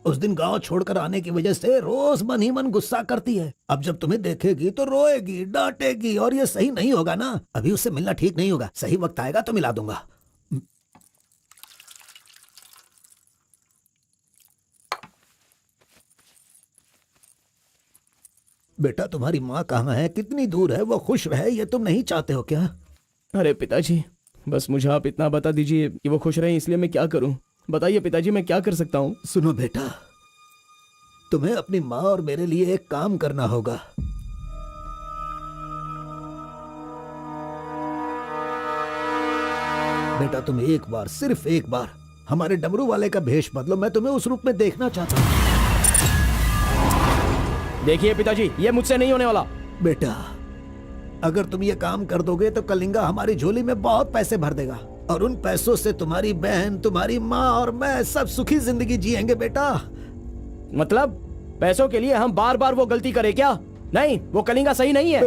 उस दिन गांव छोड़कर आने की वजह से रोज मन ही मन गुस्सा करती है। अब जब तुम्हें देखेगी तो रोएगी, डांटेगी, और ये सही नहीं होगा ना। अभी उससे मिलना ठीक नहीं होगा। सही वक्त आएगा तो मिला दूंगा। बेटा तुम्हारी माँ कहाँ है, कितनी दूर है, वो खुश रहे ये तुम नहीं चाहते हो क्या? अरे पिताजी, बस मुझे आप इतना बता दीजिए कि वो खुश रहे, इसलिए मैं क्या करूं? बताइए पिताजी, मैं क्या कर सकता हूं? सुनो बेटा, तुम्हें अपनी माँ और मेरे लिए एक काम करना होगा। बेटा तुम एक बार, सिर्फ एक बार हमारे डमरू वाले का भेष बदलो। मैं तुम्हें उस रूप में देखना चाहता हूँ। देखिए पिताजी, ये मुझसे नहीं होने वाला। बेटा अगर तुम ये काम कर दोगे तो कलिंगा हमारी झोली में बहुत पैसे भर देगा, और उन पैसों से तुम्हारी बहन, तुम्हारी माँ और मैं सब सुखी जिंदगी जिएंगे। बेटा मतलब पैसों के लिए हम बार बार वो गलती करें क्या? नहीं, वो कलिंगा सही नहीं है।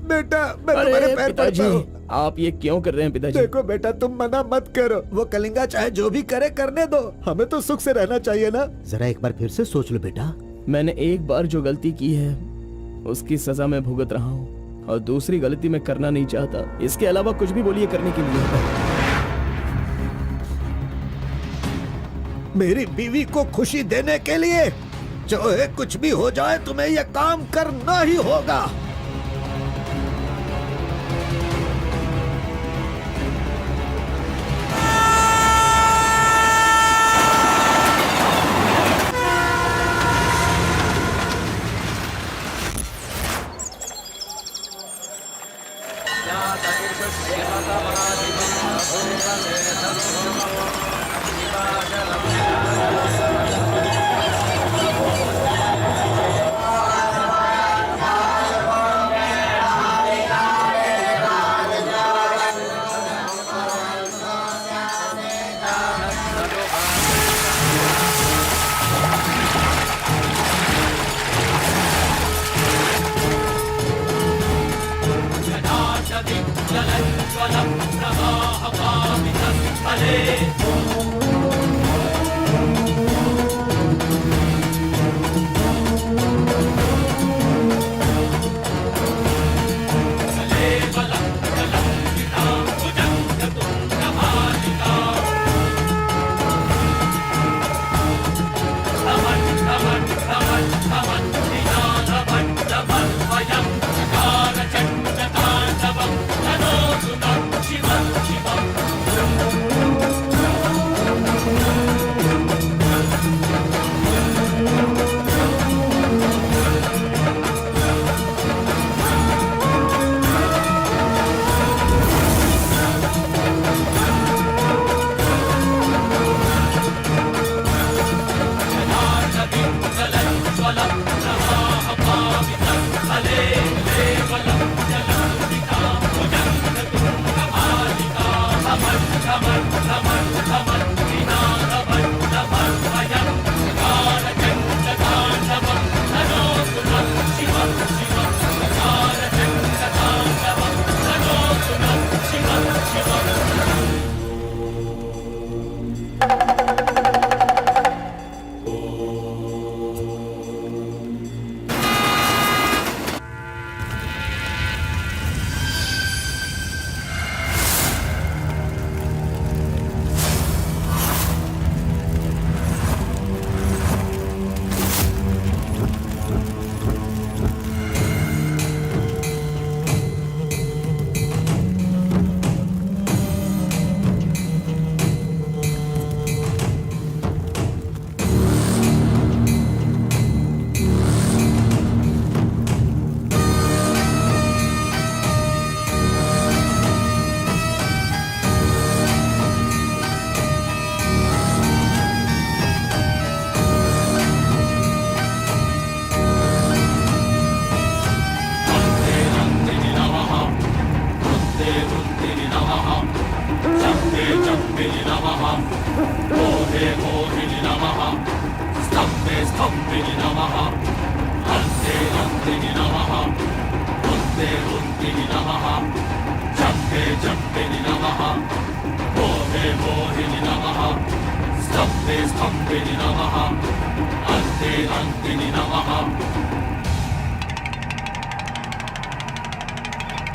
बेटा मैं तुम्हारे पैर पड़ता हूं। आप ये क्यों कर रहे हैं पिताजी? देखो बेटा, तुम मना मत करो। वो कलिंगा चाहे जो भी करे करने दो, हमें तो सुख से रहना चाहिए ना। जरा एक बार फिर से सोच लो बेटा। मैंने एक बार जो गलती की है उसकी सजा मैं भुगत रहा हूँ, और दूसरी गलती मैं करना नहीं चाहता। इसके अलावा कुछ भी बोलिए करने के लिए। मेरी बीवी को खुशी देने के लिए चाहे कुछ भी हो जाए, तुम्हें यह काम करना ही होगा।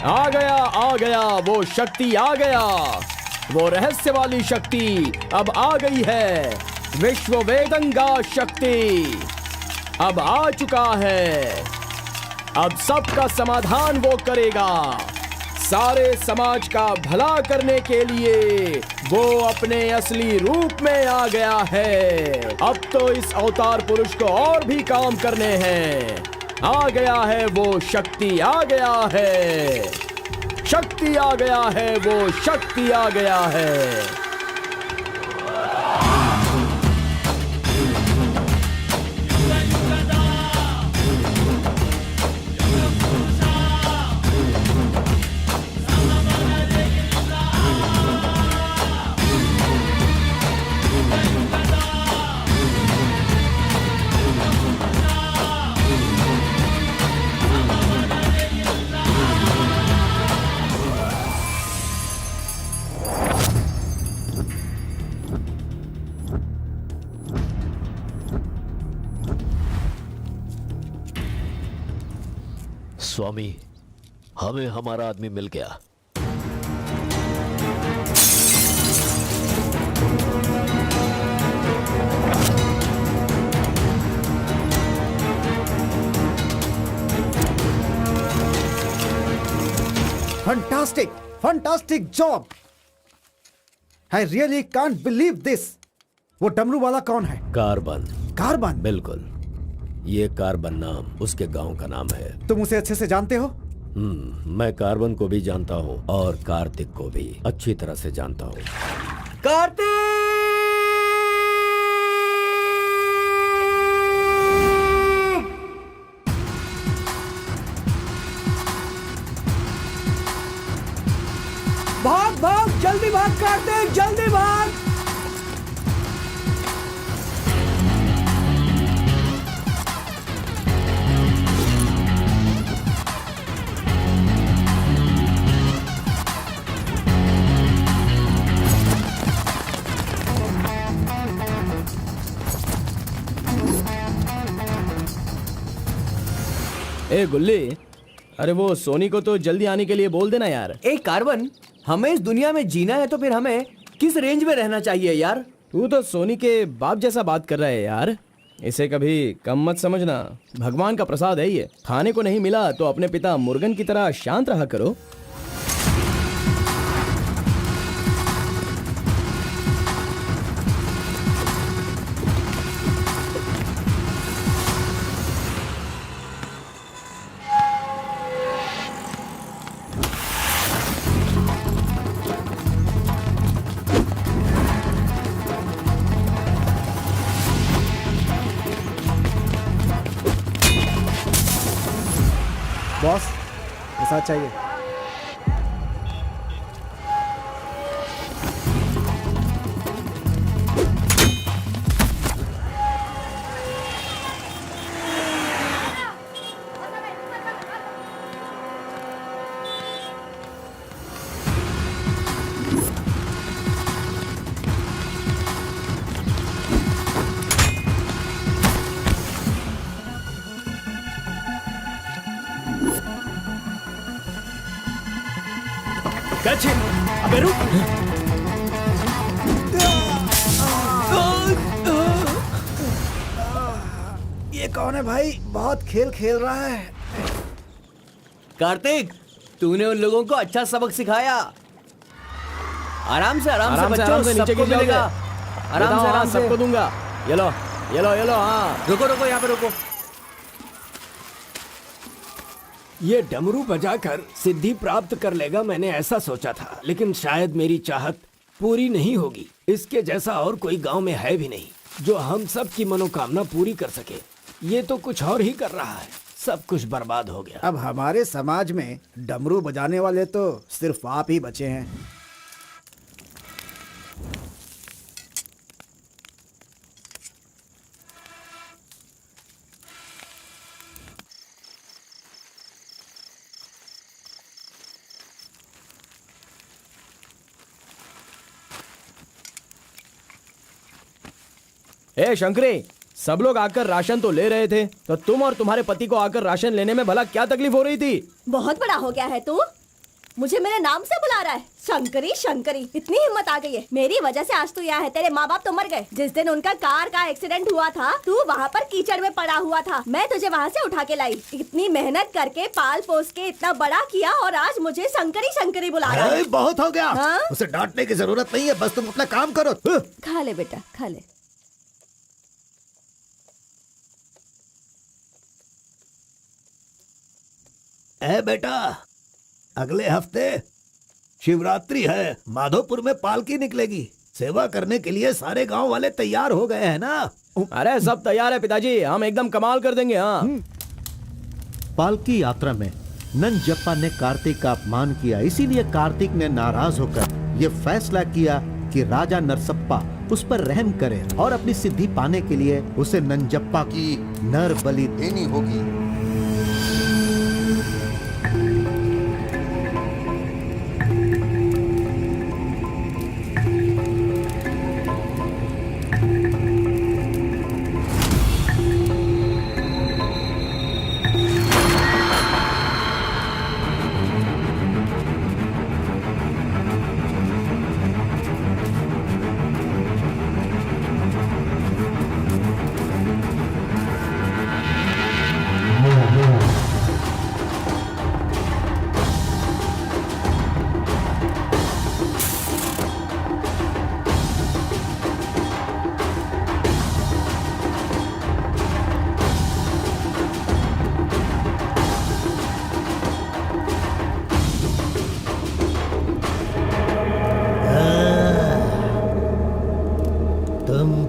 आ गया वो शक्ति आ गया, वो रहस्य वाली शक्ति अब आ गई है। विश्व वेदंगा शक्ति अब आ चुका है। अब सबका समाधान वो करेगा। सारे समाज का भला करने के लिए वो अपने असली रूप में आ गया है। अब तो इस अवतार पुरुष को और भी काम करने हैं। आ गया है वो शक्ति, आ गया है शक्ति, आ गया है वो शक्ति, आ गया है। स्वामी, हमें हमारा आदमी मिल गया। Fantastic, fantastic job. I really can't believe this. वो डमरू वाला कौन है? कार्बन। कार्बन? बिल्कुल, ये कार्बन नाम उसके गांव का नाम है। तुम उसे अच्छे से जानते हो? मैं कार्बन को भी जानता हूँ और कार्तिक को भी अच्छी तरह से जानता हूँ। कार्तिक! भाग भाग, जल्दी भाग कार्तिक, जल्दी भाग। ए गुल्ली, अरे वो सोनी को तो जल्दी आने के लिए बोल देना यार। ए कार्बन, हमें इस दुनिया में जीना है तो फिर हमें किस रेंज में रहना चाहिए यार? तू तो सोनी के बाप जैसा बात कर रहा है यार। इसे कभी कम मत समझना, भगवान का प्रसाद है ये। खाने को नहीं मिला तो अपने पिता मुर्गन की तरह शांत रहा करो। बॉस, ये साथ चाहिए। अबे रुक। ये कौन है भाई? बहुत खेल खेल रहा है। कार्तिक, तूने उन लोगों को अच्छा सबक सिखाया। आराम से बच्चों, नीचे सबको गिर मिलेगा। आराम से सबको दूंगा। ये लो, हाँ। रुको यहाँ पे रुको। ये डमरू बजाकर सिद्धि प्राप्त कर लेगा, मैंने ऐसा सोचा था, लेकिन शायद मेरी चाहत पूरी नहीं होगी। इसके जैसा और कोई गांव में है भी नहीं जो हम सब की मनोकामना पूरी कर सके। ये तो कुछ और ही कर रहा है, सब कुछ बर्बाद हो गया। अब हमारे समाज में डमरू बजाने वाले तो सिर्फ आप ही बचे हैं। ए शंकरी, सब लोग आकर राशन तो ले रहे थे, तो तुम और तुम्हारे पति को आकर राशन लेने में भला क्या तकलीफ हो रही थी? बहुत बड़ा हो गया है तू, मुझे मेरे नाम से बुला रहा है। शंकरी शंकरी, इतनी हिम्मत आ गई है। मेरी वजह से आज तू यहाँ है। तेरे माँ बाप तो मर गए। जिस दिन उनका कार का एक्सीडेंट हुआ था, तू वहाँ पर कीचड़ में पड़ा हुआ था। मैं तुझे वहाँ से उठा के लाई। इतनी मेहनत करके पाल पोस के इतना बड़ा किया और आज मुझे शंकरी शंकरी बुला रहा है। बहुत हो गया। हाँ? उसे डांटने की जरूरत नहीं है, बस तुम अपना काम करो। खा ले बेटा, खा ले। बेटा, अगले हफ्ते शिवरात्रि है, माधोपुर में पालकी निकलेगी। सेवा करने के लिए सारे गांव वाले तैयार हो गए हैं ना? अरे सब तैयार है पिताजी, हम एकदम कमाल कर देंगे। हाँ। पालकी यात्रा में नंजप्पा ने कार्तिक का अपमान किया, इसीलिए कार्तिक ने नाराज होकर ये फैसला किया कि राजा नरसप्पा उस पर रहम करे और अपनी सिद्धि पाने के लिए उसे नंजप्पा की नर बलि देनी होगी।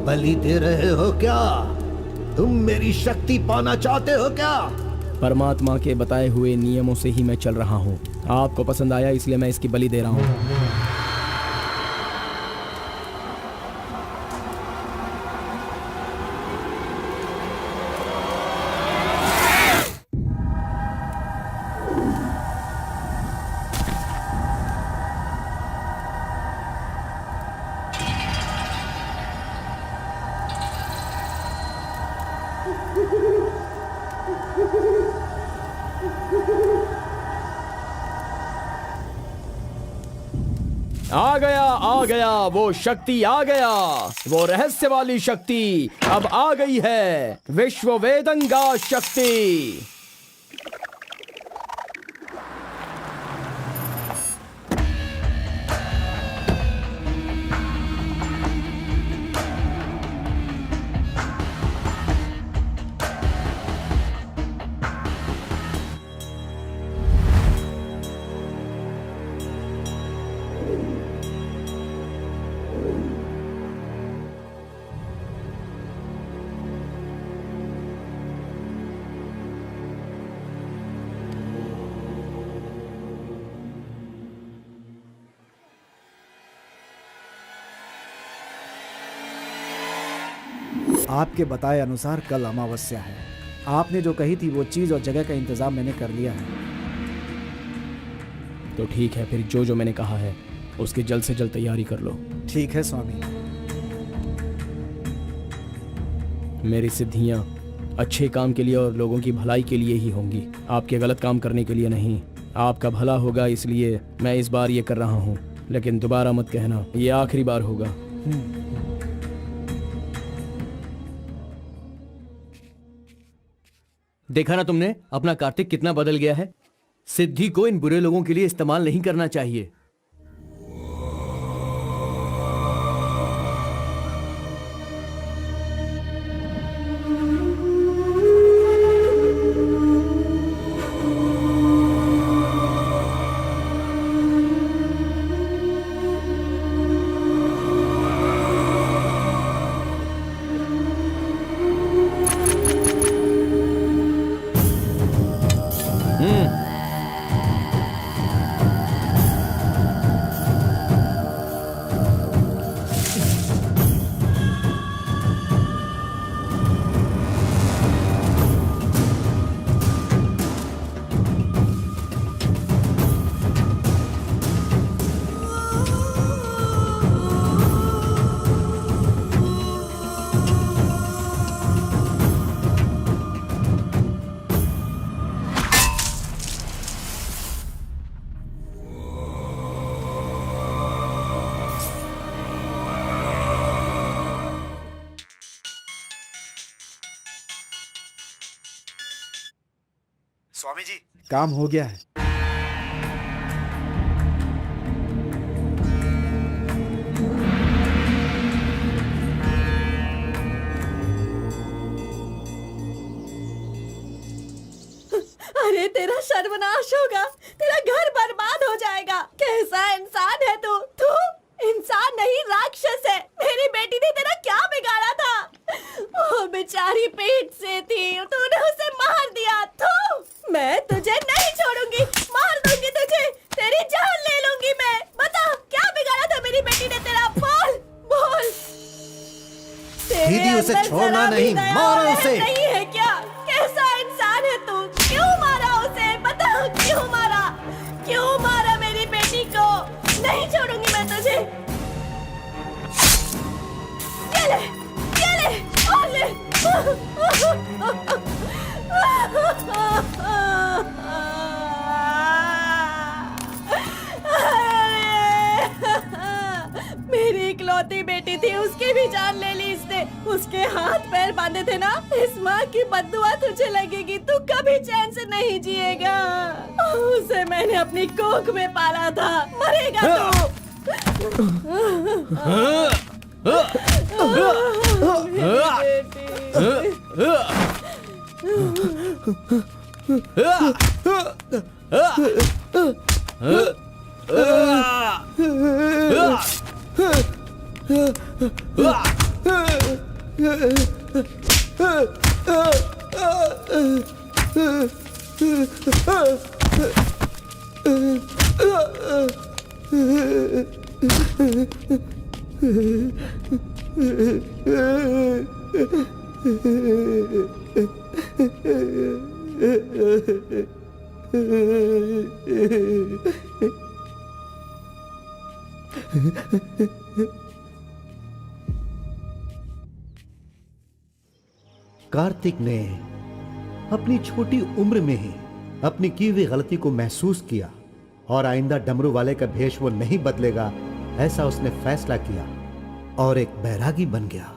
बलि दे रहे हो क्या? तुम मेरी शक्ति पाना चाहते हो क्या? परमात्मा के बताए हुए नियमों से ही मैं चल रहा हूँ। आपको पसंद आया इसलिए मैं इसकी बलि दे रहा हूँ। आ गया वो शक्ति, आ गया वो रहस्य वाली शक्ति। अब आ गई है विश्व वेदंगा शक्ति। आपके बताए अनुसार कल अमावस्या है। आपने जो कही थी वो चीज और जगह का इंतजाम मैंने कर लिया है। तो ठीक है, फिर जो मैंने कहा है उसकी जल्द से जल्द तैयारी कर लो। ठीक है स्वामी। मेरी सिद्धियां अच्छे काम के लिए और लोगों की भलाई के लिए ही होंगी, आपके गलत काम करने के लिए नहीं। आपका भला होगा इसलिए मैं इस बार ये कर रहा हूँ, लेकिन दोबारा मत कहना, ये आखिरी बार होगा। देखा ना तुमने अपना कार्तिक कितना बदल गया है। सिद्धि को इन बुरे लोगों के लिए इस्तेमाल नहीं करना चाहिए। स्वामी जी, काम हो गया है। अरे तेरा सर्वनाश होगा, तेरा घर बर्बाद हो जाएगा। कैसा इंसान है तू? तू इंसान नहीं, राक्षस है। मेरी बेटी ने तेरा क्या बिगाड़ा था? वो बेचारी पेट से थी, तूने उसे मार दिया। तू, मैं तुझे नहीं छोड़ूंगी, मार दूंगी तुझे, तेरी जान ले लूंगी मैं। बता क्या बिगाड़ा था मेरी बेटी ने तेरा? बोल बोल। दीदी उसे छोड़ना नहीं, मारो उसे। नहीं है क्या? कैसा इंसान है तू? क्यों मारा उसे? बता क्यों मारा? क्यों मारा मेरी बेटी को? नहीं छोड़ूंगी मैं तुझे। ये ले और ले। मेरी इकलौती बेटी थी, उसकी भी जान ले ली इसने। उसके हाथ पैर बांधे थे ना, इस माँ की बद्दुआ तुझे लगेगी, तू कभी चैन से नहीं जिएगा। उसे मैंने अपनी कोख में पाला था, मरेगा तू। कार्तिक ने अपनी छोटी उम्र में ही अपनी की हुई गलती को महसूस किया और आइंदा डमरू वाले का भेष वो नहीं बदलेगा, ऐसा उसने फैसला किया और एक बैरागी बन गया।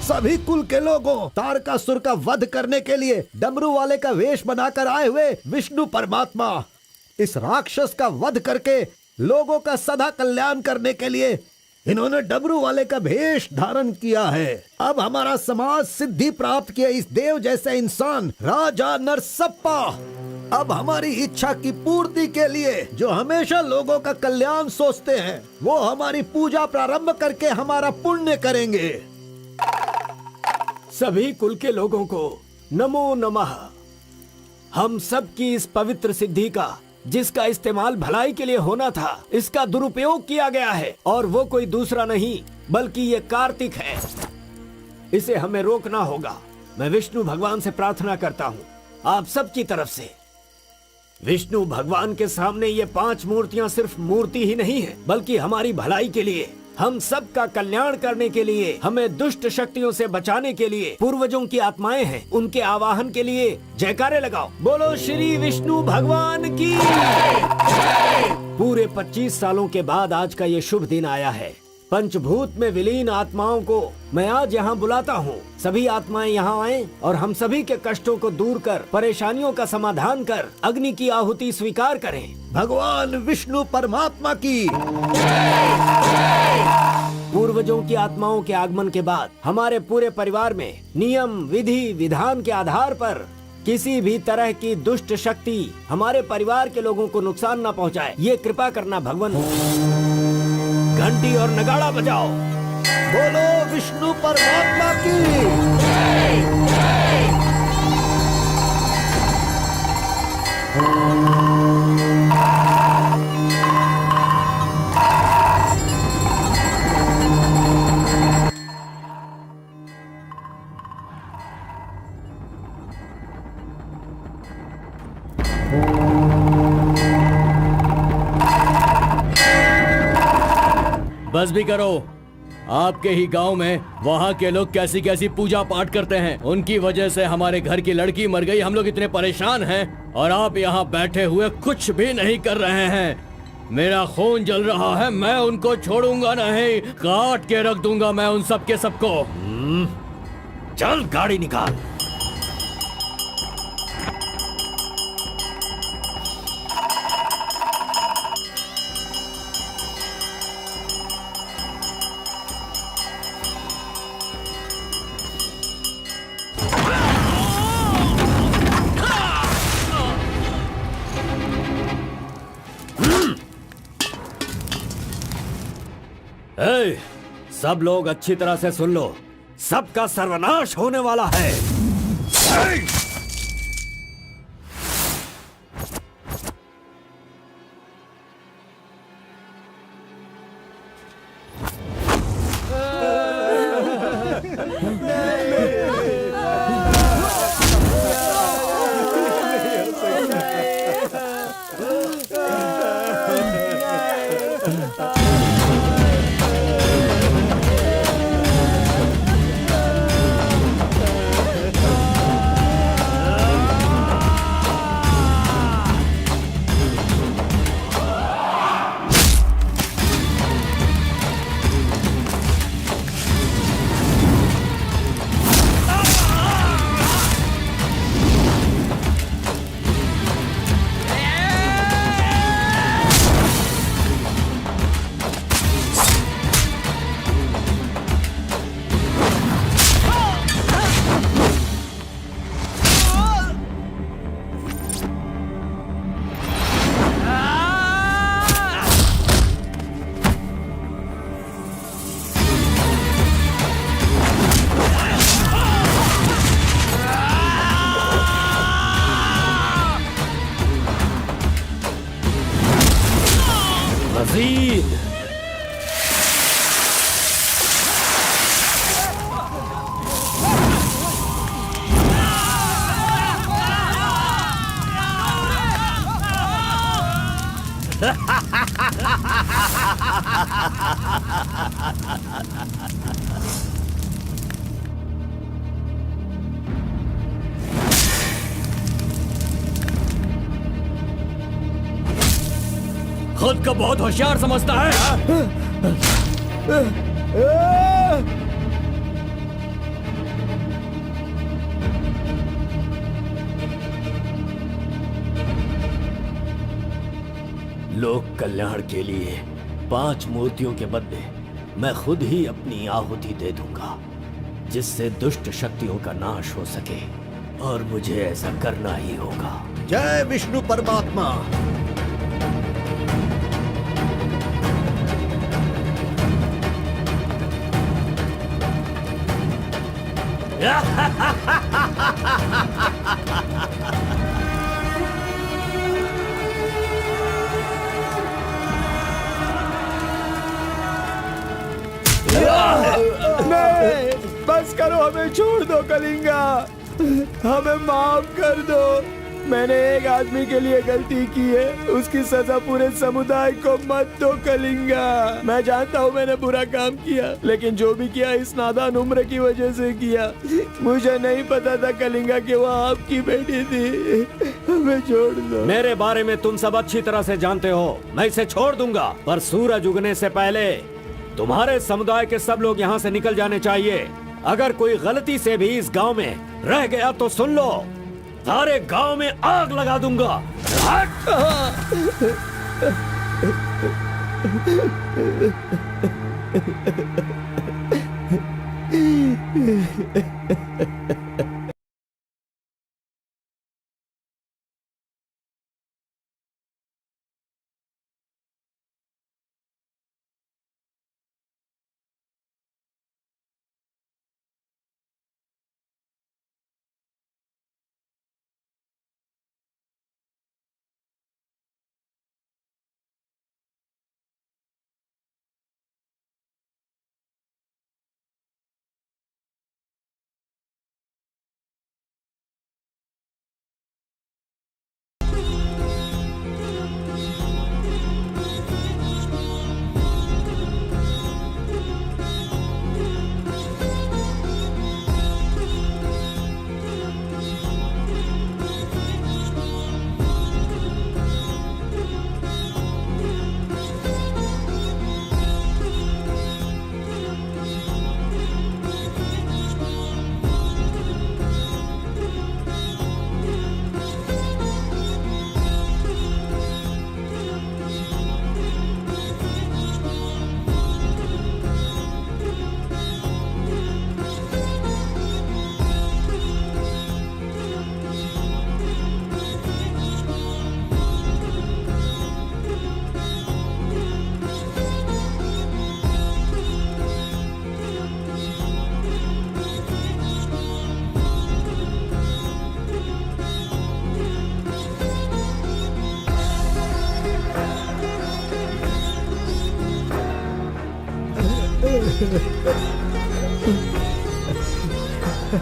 सभी कुल के लोगों, तारकासुर का वध करने के लिए डमरू वाले का वेश बनाकर आए हुए विष्णु परमात्मा इस राक्षस का वध करके लोगों का सदा कल्याण करने के लिए इन्होंने डमरू वाले का भेष धारण किया है। अब हमारा समाज सिद्धि प्राप्त किया इस देव जैसे इंसान राजा नरसप्पा अब हमारी इच्छा की पूर्ति के लिए, जो हमेशा लोगों का कल्याण सोचते हैं, वो हमारी पूजा प्रारंभ करके हमारा पुण्य करेंगे। सभी कुल के लोगों को नमो नमः। हम सब की इस पवित्र सिद्धि का, जिसका इस्तेमाल भलाई के लिए होना था, इसका दुरुपयोग किया गया है और वो कोई दूसरा नहीं बल्कि ये कार्तिक है। इसे हमें रोकना होगा। मैं विष्णु भगवान से प्रार्थना करता हूँ आप सब की तरफ से। विष्णु भगवान के सामने ये 5 मूर्तियाँ सिर्फ मूर्ति ही नहीं है, बल्कि हमारी भलाई के लिए, हम सब का कल्याण करने के लिए, हमें दुष्ट शक्तियों से बचाने के लिए पूर्वजों की आत्माएं हैं, उनके आवाहन के लिए जयकारे लगाओ। बोलो श्री विष्णु भगवान की। पूरे 25 सालों के बाद आज का ये शुभ दिन आया है। पंचभूत में विलीन आत्माओं को मैं आज यहाँ बुलाता हूँ। सभी आत्माएं यहाँ आएं और हम सभी के कष्टों को दूर कर, परेशानियों का समाधान कर, अग्नि की आहुति स्वीकार करें। भगवान विष्णु परमात्मा की। पूर्व पूर्वजों की आत्माओं के आगमन के बाद हमारे पूरे परिवार में नियम, विधि, विधान के आधार पर किसी भी तरह की दुष्ट शक्ति हमारे परिवार के लोगों को नुकसान ना पहुंचाए, ये कृपा करना भगवान। घंटी और नगाड़ा बजाओ। बोलो विष्णु परमात्मा की। बस भी करो। आपके ही गांव में वहाँ के लोग कैसी कैसी पूजा पाठ करते हैं। उनकी वजह से हमारे घर की लड़की मर गई। हम लोग इतने परेशान हैं और आप यहाँ बैठे हुए कुछ भी नहीं कर रहे हैं। मेरा खून जल रहा है, मैं उनको छोड़ूंगा नहीं, काट के रख दूंगा मैं उन सब के सबको। चल गाड़ी निकाल। ए, सब लोग अच्छी तरह से सुन लो, सबका सर्वनाश होने वाला है। मजीद खुद को बहुत होशियार समझता है। लोक कल्याण के लिए 5 मूर्तियों के बदले मैं खुद ही अपनी आहुति दे दूंगा, जिससे दुष्ट शक्तियों का नाश हो सके, और मुझे ऐसा करना ही होगा। जय विष्णु परमात्मा। नहीं, बस करो, हमें छोड़ दो कलिंगा, हमें माफ कर दो। मैंने एक आदमी के लिए गलती की है, उसकी सजा पूरे समुदाय को मत दो कलिंगा। मैं जानता हूँ मैंने बुरा काम किया, लेकिन जो भी किया इस नादान उम्र की वजह से किया। मुझे नहीं पता था कलिंगा कि वो आपकी बेटी थी। हमें छोड़ दो। मेरे बारे में तुम सब अच्छी तरह से जानते हो, मैं इसे छोड़ दूंगा, पर सूरज उगने से पहले तुम्हारे समुदाय के सब लोग यहाँ से निकल जाने चाहिए। अगर कोई गलती से भी इस गांव में रह गया तो सुन लो, सारे गांव में आग लगा दूंगा।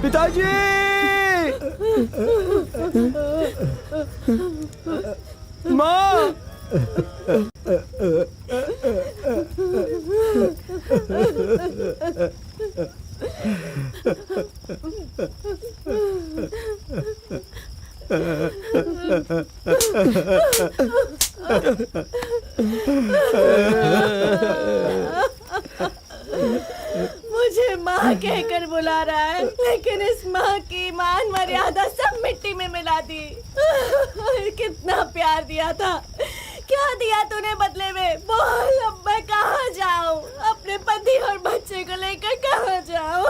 पिताजी! माँ! मुझे माँ कहकर बुला रहा है, लेकिन इस माँ की मान मर्यादा सब मिट्टी में मिला दी। कितना प्यार दिया था, क्या दिया तूने बदले में? बोल, अब मैं कहाँ जाऊँ? अपने पति और बच्चे को लेकर कहाँ जाऊँ?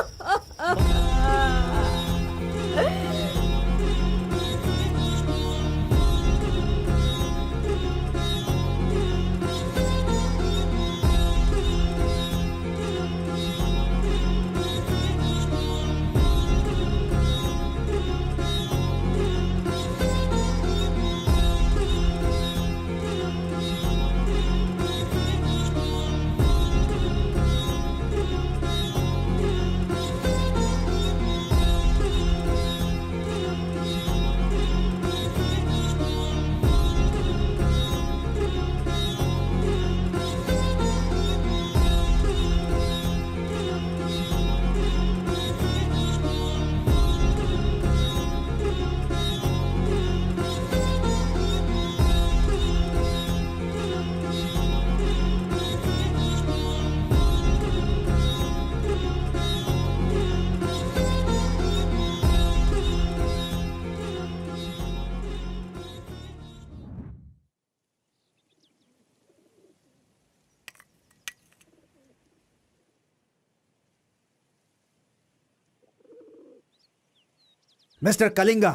मिस्टर कलिंगा,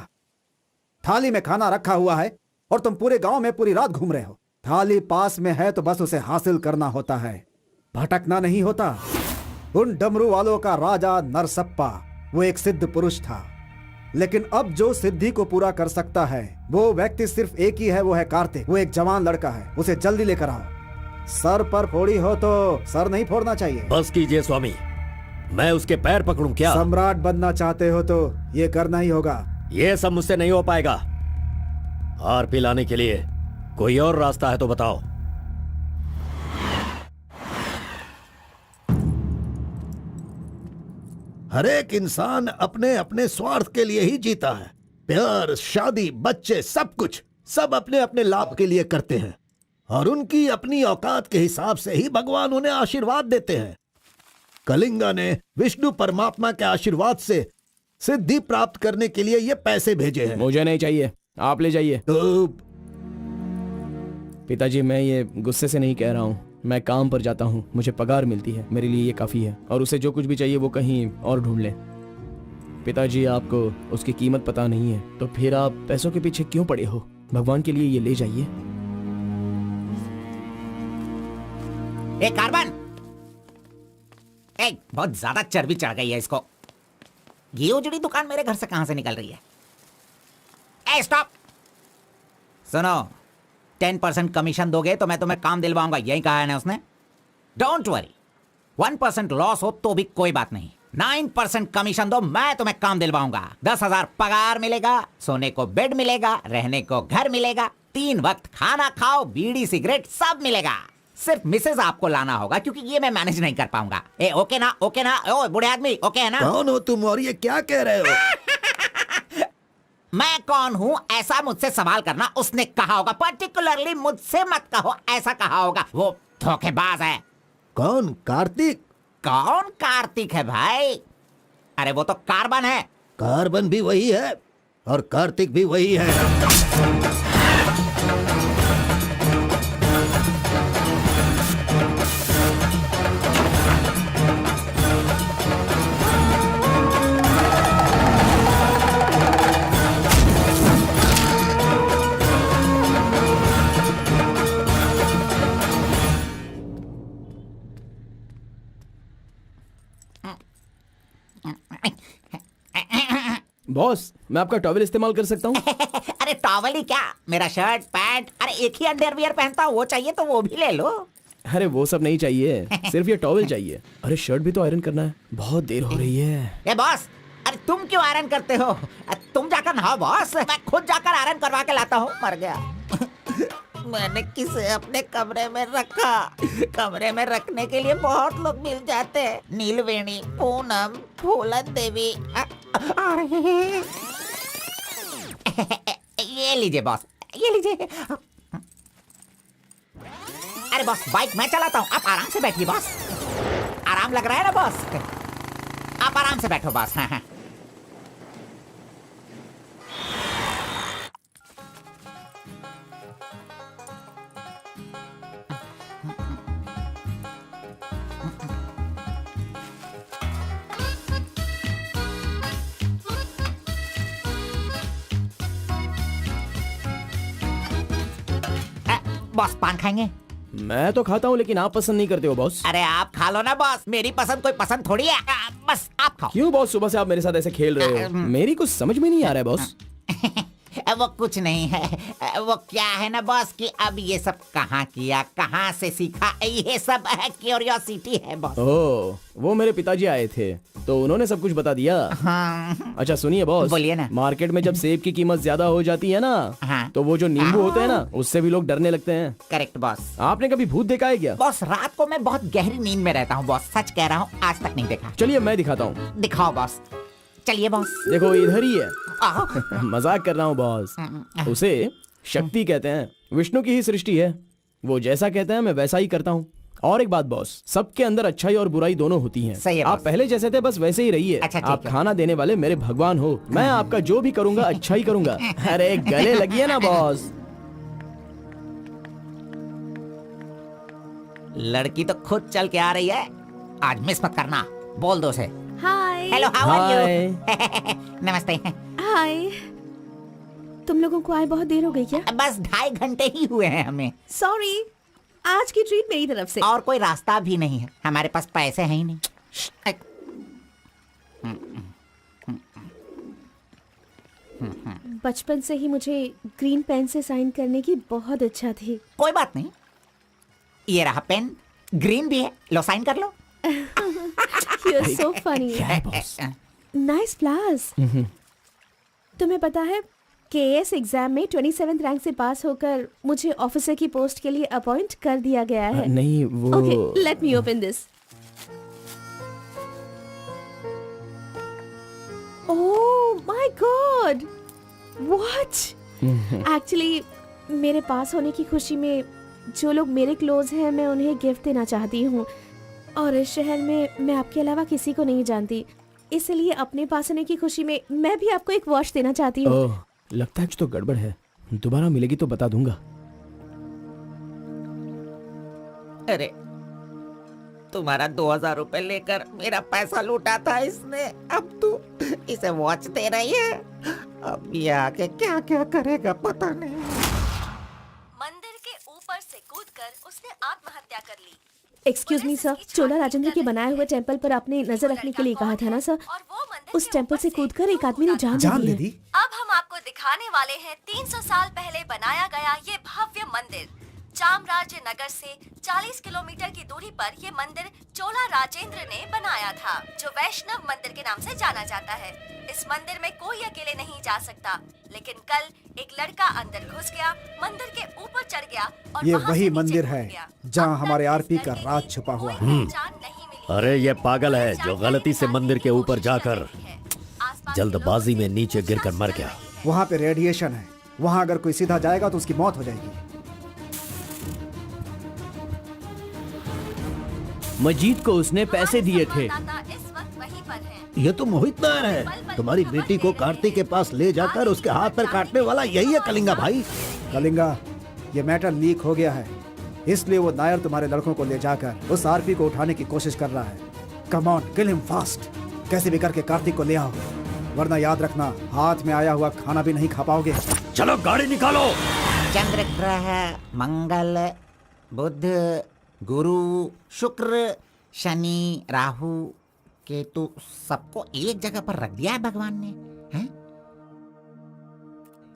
थाली में खाना रखा हुआ है और तुम पूरे गांव में पूरी रात घूम रहे हो। थाली पास में है तो बस उसे हासिल करना होता है, भटकना नहीं होता। उन डमरू वालों का राजा नरसप्पा वो एक सिद्ध पुरुष था, लेकिन अब जो सिद्धि को पूरा कर सकता है वो व्यक्ति सिर्फ एक ही है, वो है कार्तिक। वो एक जवान लड़का है, उसे जल्दी लेकर आओ। सर पर फोड़ी हो तो सर नहीं फोड़ना चाहिए। बस कीजिए स्वामी, मैं उसके पैर पकड़ूं क्या? सम्राट बनना चाहते हो तो ये करना ही होगा। ये सब मुझसे नहीं हो पाएगा। हार पिलाने के लिए कोई और रास्ता है तो बताओ। हर एक इंसान अपने अपने स्वार्थ के लिए ही जीता है। प्यार, शादी, बच्चे, सब कुछ सब अपने अपने लाभ के लिए करते हैं और उनकी अपनी औकात के हिसाब से ही भगवान उन्हें आशीर्वाद देते हैं। कलिंगा ने विष्णु परमात्मा के आशीर्वाद से सिद्धि प्राप्त करने के लिए ये पैसे भेजे हैं। मुझे नहीं चाहिए, आप ले जाइए। तो पिताजी, मैं ये गुस्से से नहीं कह रहा हूँ, मैं काम पर जाता हूँ, मुझे पगार मिलती है, मेरे लिए ये काफी है। और उसे जो कुछ भी चाहिए वो कहीं और ढूंढ ले। पिताजी, आपको उसकी कीमत पता नहीं है, तो फिर आप पैसों के पीछे क्यों पड़े हो? भगवान के लिए ये ले जाइए। ए कार्बन, ए बहुत ज्यादा चर्बी चढ़ गई है इसको। ये उजड़ी दुकान मेरे घर से कहां से निकल रही है? ए स्टॉप, सुनो, 10% कमीशन दोगे तो मैं तुम्हें काम दिलवाऊंगा, यही कहा है ना उसने। डोंट वरी, 1% लॉस हो तो भी कोई बात नहीं, 9% कमीशन दो, मैं तुम्हें काम दिलवाऊंगा। 10,000 पगार मिलेगा, सोने को बेड मिलेगा, रहने को घर मिलेगा, 3 वक्त खाना खाओ, बीड़ी सिगरेट सब मिलेगा। सिर्फ मिसेज आपको लाना होगा, क्योंकि ये मैं मैनेज नहीं कर पाऊंगा। ए ओके ना, ओके ना? ओ बूढ़े आदमी, ओके है ना? कौन हो तुम और ये क्या कह रहे हो? मैं कौन हूँ ऐसा मुझसे सवाल करना उसने कहा होगा। पर्टिकुलरली मुझसे मत कहो, ऐसा कहा होगा। वो धोखेबाज है। कौन? कार्तिक? कौन कार्तिक है भाई? अरे वो तो कार्बन है। कार्बन भी वही है और कार्तिक भी वही है। बॉस, मैं आपका टॉवेल इस्तेमाल कर सकता हूँ? अरे टॉवल ही क्या, मेरा शर्ट पैंट, अरे एक ही अंडरवियर पहनता हूँ, वो चाहिए तो वो भी ले लो। अरे वो सब नहीं चाहिए, सिर्फ ये टॉवेल चाहिए। अरे शर्ट भी तो आयरन करना है, बहुत देर हो रही है। ए बॉस, अरे तुम क्यों आयरन करते हो? तुम जाकर नहाओ बॉस, मैं खुद जाकर आयरन करवा के लाता हूँ। मर गया। मैंने किसे अपने कमरे में रखा? कमरे में रखने के लिए बहुत लोग मिल जाते हैं। नीलवेणी, पूनम, फूलन देवी। ये लीजिए बॉस, ये लीजिए। अरे बॉस, बाइक मैं चलाता हूँ, आप आराम से बैठिए बॉस। आराम लग रहा है ना बॉस? आप आराम से बैठो बॉस। हाँ हाँ। बॉस पान खाएंगे? मैं तो खाता हूँ, लेकिन आप पसंद नहीं करते हो बॉस। अरे आप खा लो ना बॉस, मेरी पसंद कोई पसंद थोड़ी है। बस आप खाओ। क्यों बॉस, सुबह से आप मेरे साथ ऐसे खेल रहे हो? मेरी कुछ समझ में नहीं आ रहा है बॉस। वो कुछ नहीं है, वो क्या है ना बॉस कि अब ये सब कहाँ किया, कहाँ से सीखा, ये सब क्यूरियोसिटी है बॉस। ओह, वो मेरे पिताजी आए थे तो उन्होंने सब कुछ बता दिया। हाँ। अच्छा सुनिए बॉस, बोलिए ना। मार्केट में जब सेब की कीमत ज्यादा हो जाती है ना, हाँ। तो वो जो नींबू होते हैं ना, उससे भी लोग डरने लगते हैं। Correct boss. आपने कभी भूत देखा है क्या? बॉस रात को मैं बहुत गहरी नींद में रहता हूँ बॉस, सच कह रहा हूँ, आज तक नहीं देखा। चलिए मैं दिखाता हूँ। दिखाओ बॉस, चलिए बॉस। देखो इधर ही है। मजाक कर रहा हूँ बॉस। उसे शक्ति कहते हैं, विष्णु की ही सृष्टि है। वो जैसा कहते हैं मैं वैसा ही करता हूँ। और एक बात बॉस, सबके अंदर अच्छाई और बुराई दोनों होती हैं। सही है आप बॉस। पहले जैसे थे बस वैसे ही रहिए। अच्छा, ठीक आप है। खाना देने वाले मेरे भगवान हो, मैं आपका जो भी करूंगा अच्छा ही करूंगा। अरे गले लगिए ना बॉस। लड़की तो खुद चल के आ रही है, आज मिस मत करना। बोल दो उसे। Hi. Hello, how are hi. You? नमस्ते। हाय। तुम लोगों को आए बहुत देर हो गई क्या? बस 2.5 घंटे ही हुए हैं हमें, सॉरी, आज की ट्रीट मेरी तरफ से। और कोई रास्ता भी नहीं है, हमारे पास पैसे हैं ही नहीं। बचपन से ही मुझे ग्रीन पेन से साइन करने की बहुत इच्छा थी। कोई बात नहीं, ये रहा पेन, ग्रीन भी है, लो साइन कर लो। You're so funny. Nice flowers. तुम्हें पता है केएस एग्जाम में 27th रैंक से पास होकर मुझे ऑफिसर की पोस्ट के लिए अपॉइंट कर दिया गया है। नहीं वो। Okay, let me open this. Oh my God! What? Actually, मेरे पास होने की खुशी में जो लोग मेरे क्लोज हैं मैं उन्हें गिफ्ट देना चाहती हूँ, और इस शहर में मैं आपके अलावा किसी को नहीं जानती, इसलिए अपने पास होने की खुशी में मैं भी आपको एक वॉच देना चाहती हूँ। ओह, लगता है कुछ तो गड़बड़ है। दोबारा मिलेगी तो बता दूंगा। अरे तुम्हारा 2000 रुपए लेकर मेरा पैसा लूटा था इसने, अब तू इसे वॉच दे रही है। अब ये आके क्या क्या करेगा पता नहीं। मंदिर के ऊपर से कूदकर उसने आत्महत्या कर ली। एक्सक्यूज मी सर, चोला राजेंद्र के बनाए हुए टेम्पल पर आपने नजर रखने के लिए कहा था ना सर? और वो मंदिर उस टेम्पल से कूदकर एक आदमी ने जान जान ले ले ली दी। है। अब हम आपको दिखाने वाले हैं 300 साल पहले बनाया गया ये भव्य मंदिर। चामराज नगर से 40 किलोमीटर की दूरी पर ये मंदिर चोला राजेंद्र ने बनाया था, जो वैष्णव मंदिर के नाम से जाना जाता है। इस मंदिर में कोई अकेले नहीं जा सकता, लेकिन कल एक लड़का अंदर घुस गया, मंदिर के ऊपर चढ़ गया और ये वहां से वही नीचे मंदिर कूद है गया। जहाँ अब तक हमारे इस आरपी का लड़के की राज छुपा हुआ कोई है। पहचान नहीं मिली। अरे ये पागल है जो गलती से मंदिर के ऊपर जाकर जल्दबाजी में नीचे गिरकर मर गया। वहाँ पे रेडिएशन है, वहाँ अगर कोई सीधा जाएगा तो उसकी मौत हो जाएगी। मजीद को उसने पैसे दिए थे। इस वक्त वहीं पर है। ये तो मोहित नायर है। तुम्हारी बेटी को कार्तिक के पास ले जाकर उसके हाथ पर काटने वाला यही है कलिंगा भाई। कलिंगा, ये मैटर लीक हो गया है, इसलिए वो नायर तुम्हारे लड़कों को ले जाकर उस आरपी को उठाने की कोशिश कर रहा है। Come on, kill him fast. कैसे भी करके कार्तिक को ले आओ, वरना याद रखना हाथ में आया हुआ खाना भी नहीं खा पाओगे। चलो गाड़ी निकालो। चंद्र ग्रह, मंगल, बुध, गुरु, शुक्र, शनि, राहु, केतु, सबको एक जगह पर रख दिया है भगवान ने, हैं?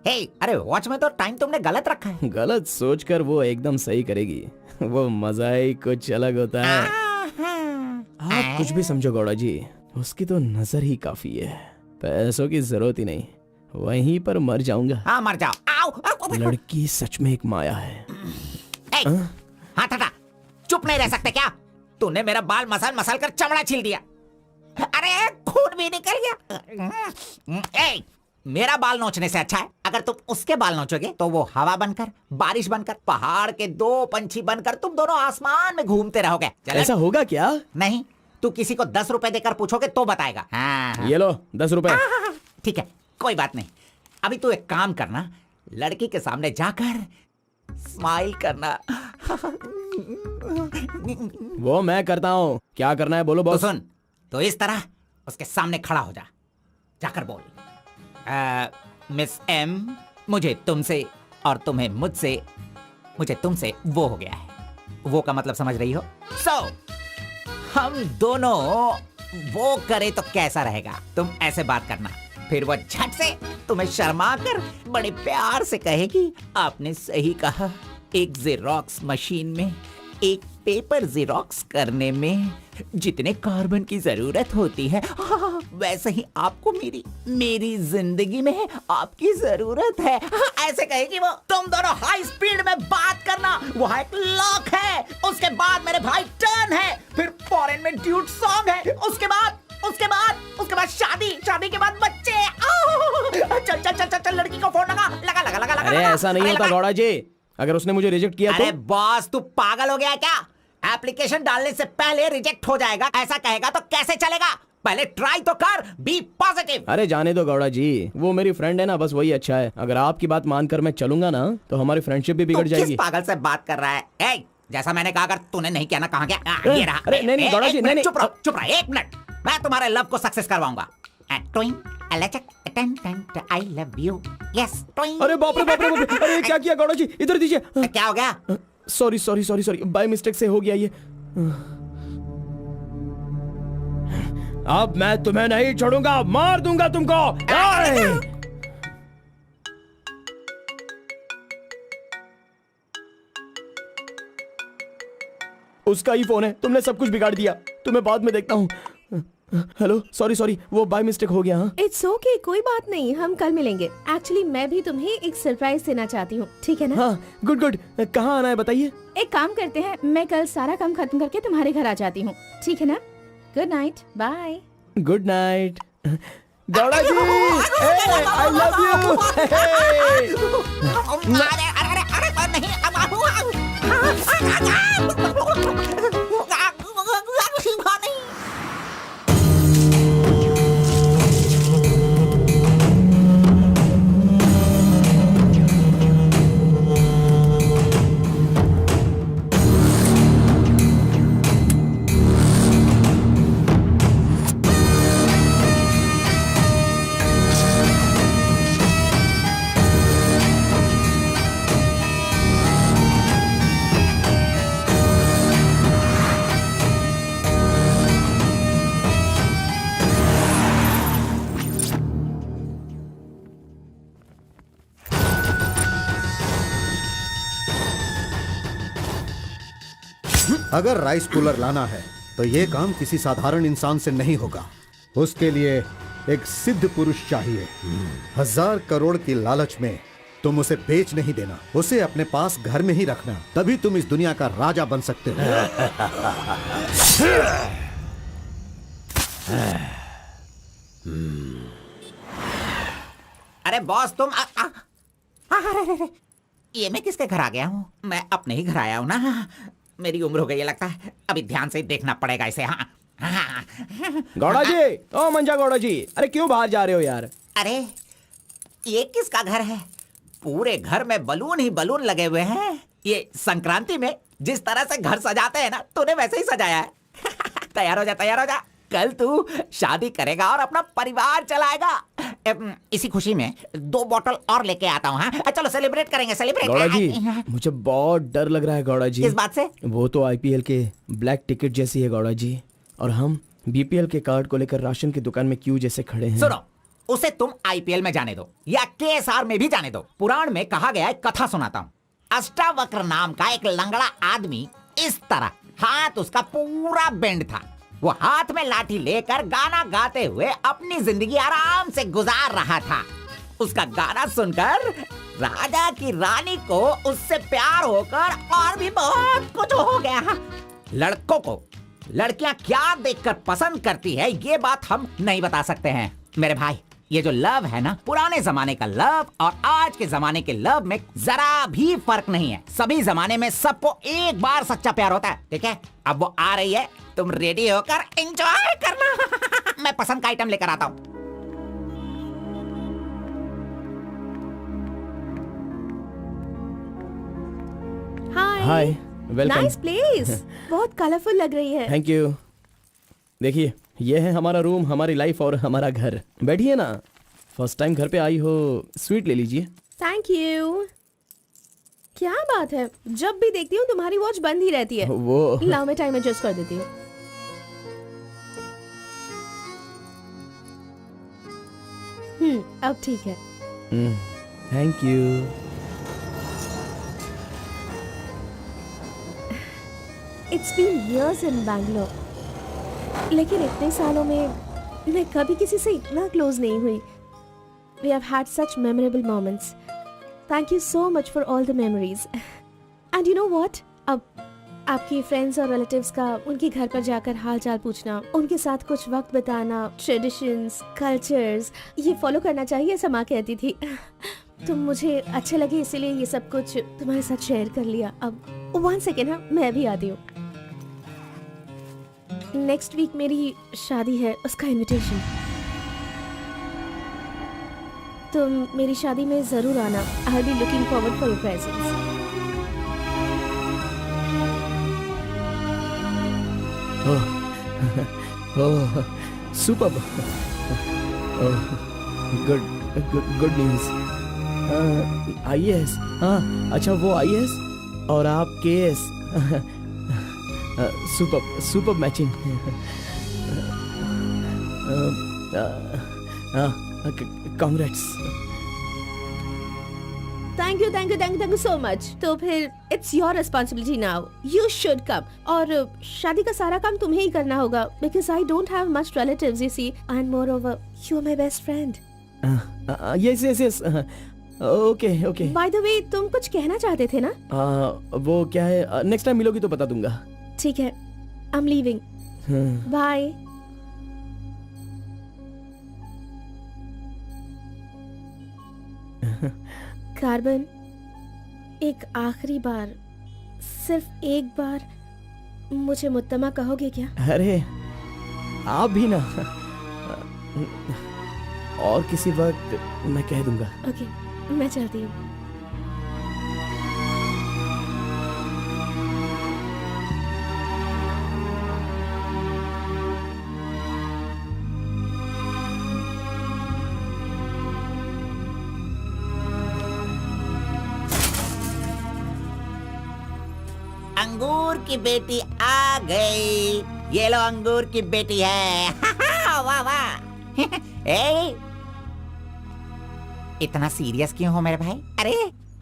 हे, अरे वॉच में तो टाइम तुमने गलत रखा है। गलत सोचकर वो एकदम सही करेगी। वो मजा ही कुछ अलग होता है। आप कुछ भी समझो गौड़ा जी, उसकी तो नजर ही काफी है। पैसों की जरूरत ही नहीं, वहीं पर मर जाऊंगा। हाँ मर जाओ। आओ, आओ। लड़की सच में एक माया है। ए, हाथ हटा, चुप नहीं रह सकते क्या? तूने मेरा बाल मसल मसल कर चमड़ा छील दिया। अरे खून भी निकल गया। ए, मेरा बाल नोचने से अच्छा है अगर तुम उसके बाल नोचोगे तो वो हवा बनकर, बारिश बनकर, पहाड़ के 2 पंछी बनकर तुम दोनों आसमान में घूमते रहोगे। ऐसा होगा क्या? नहीं, तू किसी को 10 रुपए देकर पूछोगे तो बताएगा। हाँ। ये लो 10 रुपए। ठीक है, कोई बात नहीं। अभी तू एक काम करना, लड़की के सामने जाकर स्माइल करना। वो मैं करता हूँ, क्या करना है बोलो तो बॉस। सुन, तो इस तरह उसके सामने खड़ा हो जा, जाकर बोल, मिस एम, मुझे तुमसे और तुम्हें मुझसे, मुझे तुमसे वो हो गया है। वो का मतलब समझ रही हो? हम दोनों वो करे तो कैसा रहेगा? तुम ऐसे बात करना, फिर वो झट से तुम्हें शर्मा कर बड़े प्यार से कहेगी, आपने सही कहा, एक जेरोक्स मशीन में एक पेपर जेरोक्स करने में जितने कार्बन की जरूरत होती है, वैसे ही आपको मेरी जिंदगी में आपकी जरूरत है। ऐसे कहेगी वो। तुम दोनों हाई स्पीड में बात करना, वहाँ एक लॉक है, उसके बाद मेरे भाई टर्न है, फिर फॉरेन में ड्यूट सॉन्ग है, उसके बाद शादी के बाद बच्चे। चल लड़की को फोन लगा। अरे ऐसा नहीं होता गौड़ा जी, अगर उसने मुझे रिजेक्ट किया अरे तो? बॉस, तू पागल हो गया क्या? एप्लीकेशन डालने से पहले रिजेक्ट हो जाएगा, ऐसा कहेगा तो कैसे चलेगा? पहले ट्राई तो कर, बी पॉजिटिव। अरे जाने दो गौड़ा जी, वो मेरी फ्रेंड है ना, बस वही अच्छा है। अगर आपकी बात मानकर मैं चलूंगा ना तो हमारी फ्रेंडशिप भी बिगड़ जाएगी। किस पागल से बात कर रहा है? ए, जैसा मैंने कहा, अगर तूने नहीं किया ना, कहाँ गया? ये रहा। अरे नहीं गौड़ा जी, नहीं। चुप रहो 1 मिनट, मैं तुम्हारे लव को सक्सेस करवाऊंगा। I love you. Yes. अरे बाप रे। अरे क्या किया गौड़ा जी, इधर दीजिए। क्या हो गया? सॉरी, बाय मिस्टेक से हो गया ये। अब मैं तुम्हें नहीं छोड़ूंगा, मार दूंगा तुमको। उसका ही फोन है, तुमने सब कुछ बिगाड़ दिया। तुम्हें बाद में देखता हूँ। हेलो, सॉरी, वो बाय मिस्टेक हो गया। हाँ इट्स ओके, कोई बात नहीं, हम कल मिलेंगे। एक्चुअली मैं भी तुम्हें एक सरप्राइज देना चाहती हूँ, ठीक है ना? हाँ, गुड। कहाँ आना है बताइए? एक काम करते हैं, मैं कल सारा काम खत्म करके तुम्हारे घर आ जाती हूँ, ठीक है ना? Good night, bye. Good night Gowda ji, I love you. अगर राइस कूलर लाना है तो ये काम किसी साधारण इंसान से नहीं होगा। उसके लिए एक सिद्ध पुरुष चाहिए। 1000 करोड़ की लालच में तुम उसे बेच नहीं देना, उसे अपने पास घर में ही रखना, तभी तुम इस दुनिया का राजा बन सकते हो। अरे बॉस तुम अरे, ये मैं किसके घर आ गया हूँ? मैं अपने ही घर आया हूँ ना। मेरी उम्र हो गई है लगता है, अभी ध्यान से देखना पड़ेगा इसे। हाँ गौड़ा जी, ओ मंजा गौड़ा जी, अरे क्यों बाहर जा रहे हो यार? अरे ये किसका घर है? पूरे घर में बलून ही बलून लगे हुए हैं। ये संक्रांति में जिस तरह से घर सजाते हैं ना, तूने वैसे ही सजाया है। तैयार हो जा, तैयार हो जा। कल तू शादी करेगा और अपना परिवार चलाएगा। इसी खुशी में 2 बॉटल और लेके आता हूँ। हाँ चलो सेलिब्रेट करेंगे, सेलिब्रेट। गौड़ा जी, मुझे बहुत डर लग रहा है गौड़ा जी। किस बात से? वो तो आईपीएल के ब्लैक टिकट जैसी है गौड़ा जी, और हम बीपीएल के कार्ड को लेकर राशन की दुकान में क्यों जैसे खड़े हैं। सुनो, उसे तुम आईपीएल में जाने दो या केएसआर में भी जाने दो। पुराण में कहा गया है, कथा सुनाता हूँ। अष्टावक्र नाम का एक लंगड़ा आदमी, इस तरह हाथ उसका पूरा बेंड था। वो हाथ में लाठी लेकर गाना गाते हुए अपनी जिंदगी आराम से गुजार रहा था। उसका गाना सुनकर राजा की रानी को उससे प्यार होकर और भी बहुत कुछ हो गया। लड़कों को लड़कियां क्या देखकर पसंद करती है, ये बात हम नहीं बता सकते हैं मेरे भाई। ये जो लव है ना, पुराने जमाने का लव और आज के जमाने के लव में जरा भी फर्क नहीं है। सभी जमाने में सबको एक बार सच्चा प्यार होता है, ठीक है? अब वो आ रही है, तुम रेडी होकर एंजॉय करना। मैं पसंद का आइटम लेकर आता हूँ। हाय, वेलकम। Nice place. बहुत कलरफुल लग रही है। Thank you. देखिए, ये है हमारा रूम, हमारी लाइफ और हमारा घर। बैठिए ना, फर्स्ट टाइम घर पे आई हो, स्वीट ले लीजिए। Thank you. क्या बात है, जब भी देखती हूँ तुम्हारी वॉच बंद ही रहती है। वो लाओ मैं टाइम एडजस्ट कर देती हूँ। अब ठीक है। Thank you. It's been years in Bangalore, लेकिन इतने सालों में मैं कभी किसी से इतना क्लोज नहीं हुई। We have had such memorable moments. Thank you so much for all the memories. And you know what? अब आपकी फ्रेंड्स और रिलेटिव्स का उनके घर पर जाकर हाल चाल पूछना, उनके साथ कुछ वक्त बिताना, ट्रेडिशंस, कल्चर्स, ये फॉलो करना चाहिए, ऐसा माँ कहती थी। तो मुझे अच्छे लगे, इसीलिए ये सब कुछ तुम्हारे साथ शेयर कर लिया। अब 1 सेकेंड, हाँ मैं भी आती हूँ। नेक्स्ट वीक मेरी शादी है, उसका इनविटेशन। तुम मेरी शादी में जरूर आना। I will be looking forward for your presence. Oh, superb. Good news. IAS, हाँ अच्छा, वो आईएएस और आप KS. Superb matching. Congrats. Thank you so much. तो फिर it's your responsibility now, you should come. और शादी का सारा काम तुम्हें ही करना होगा, because I don't have much relatives, you see, and moreover you are my best friend. Yes. Okay. By the way, तुम कुछ कहना चाहते थे ना? वो क्या है, नेक्स्ट टाइम मिलोगी तो बता दूंगा। ठीक है, I am leaving, bye. Carbon, एक आखिरी बार, सिर्फ एक बार मुझे मुत्तमा कहोगे क्या? अरे आप भी ना, और किसी वक्त मैं कह दूंगा। ओके, मैं चलती हूँ। अंगूर की बेटी आ गई। ये लो, अंगूर की बेटी है। वाह वाह। ए, इतना सीरियस क्यों हो मेरे भाई? अरे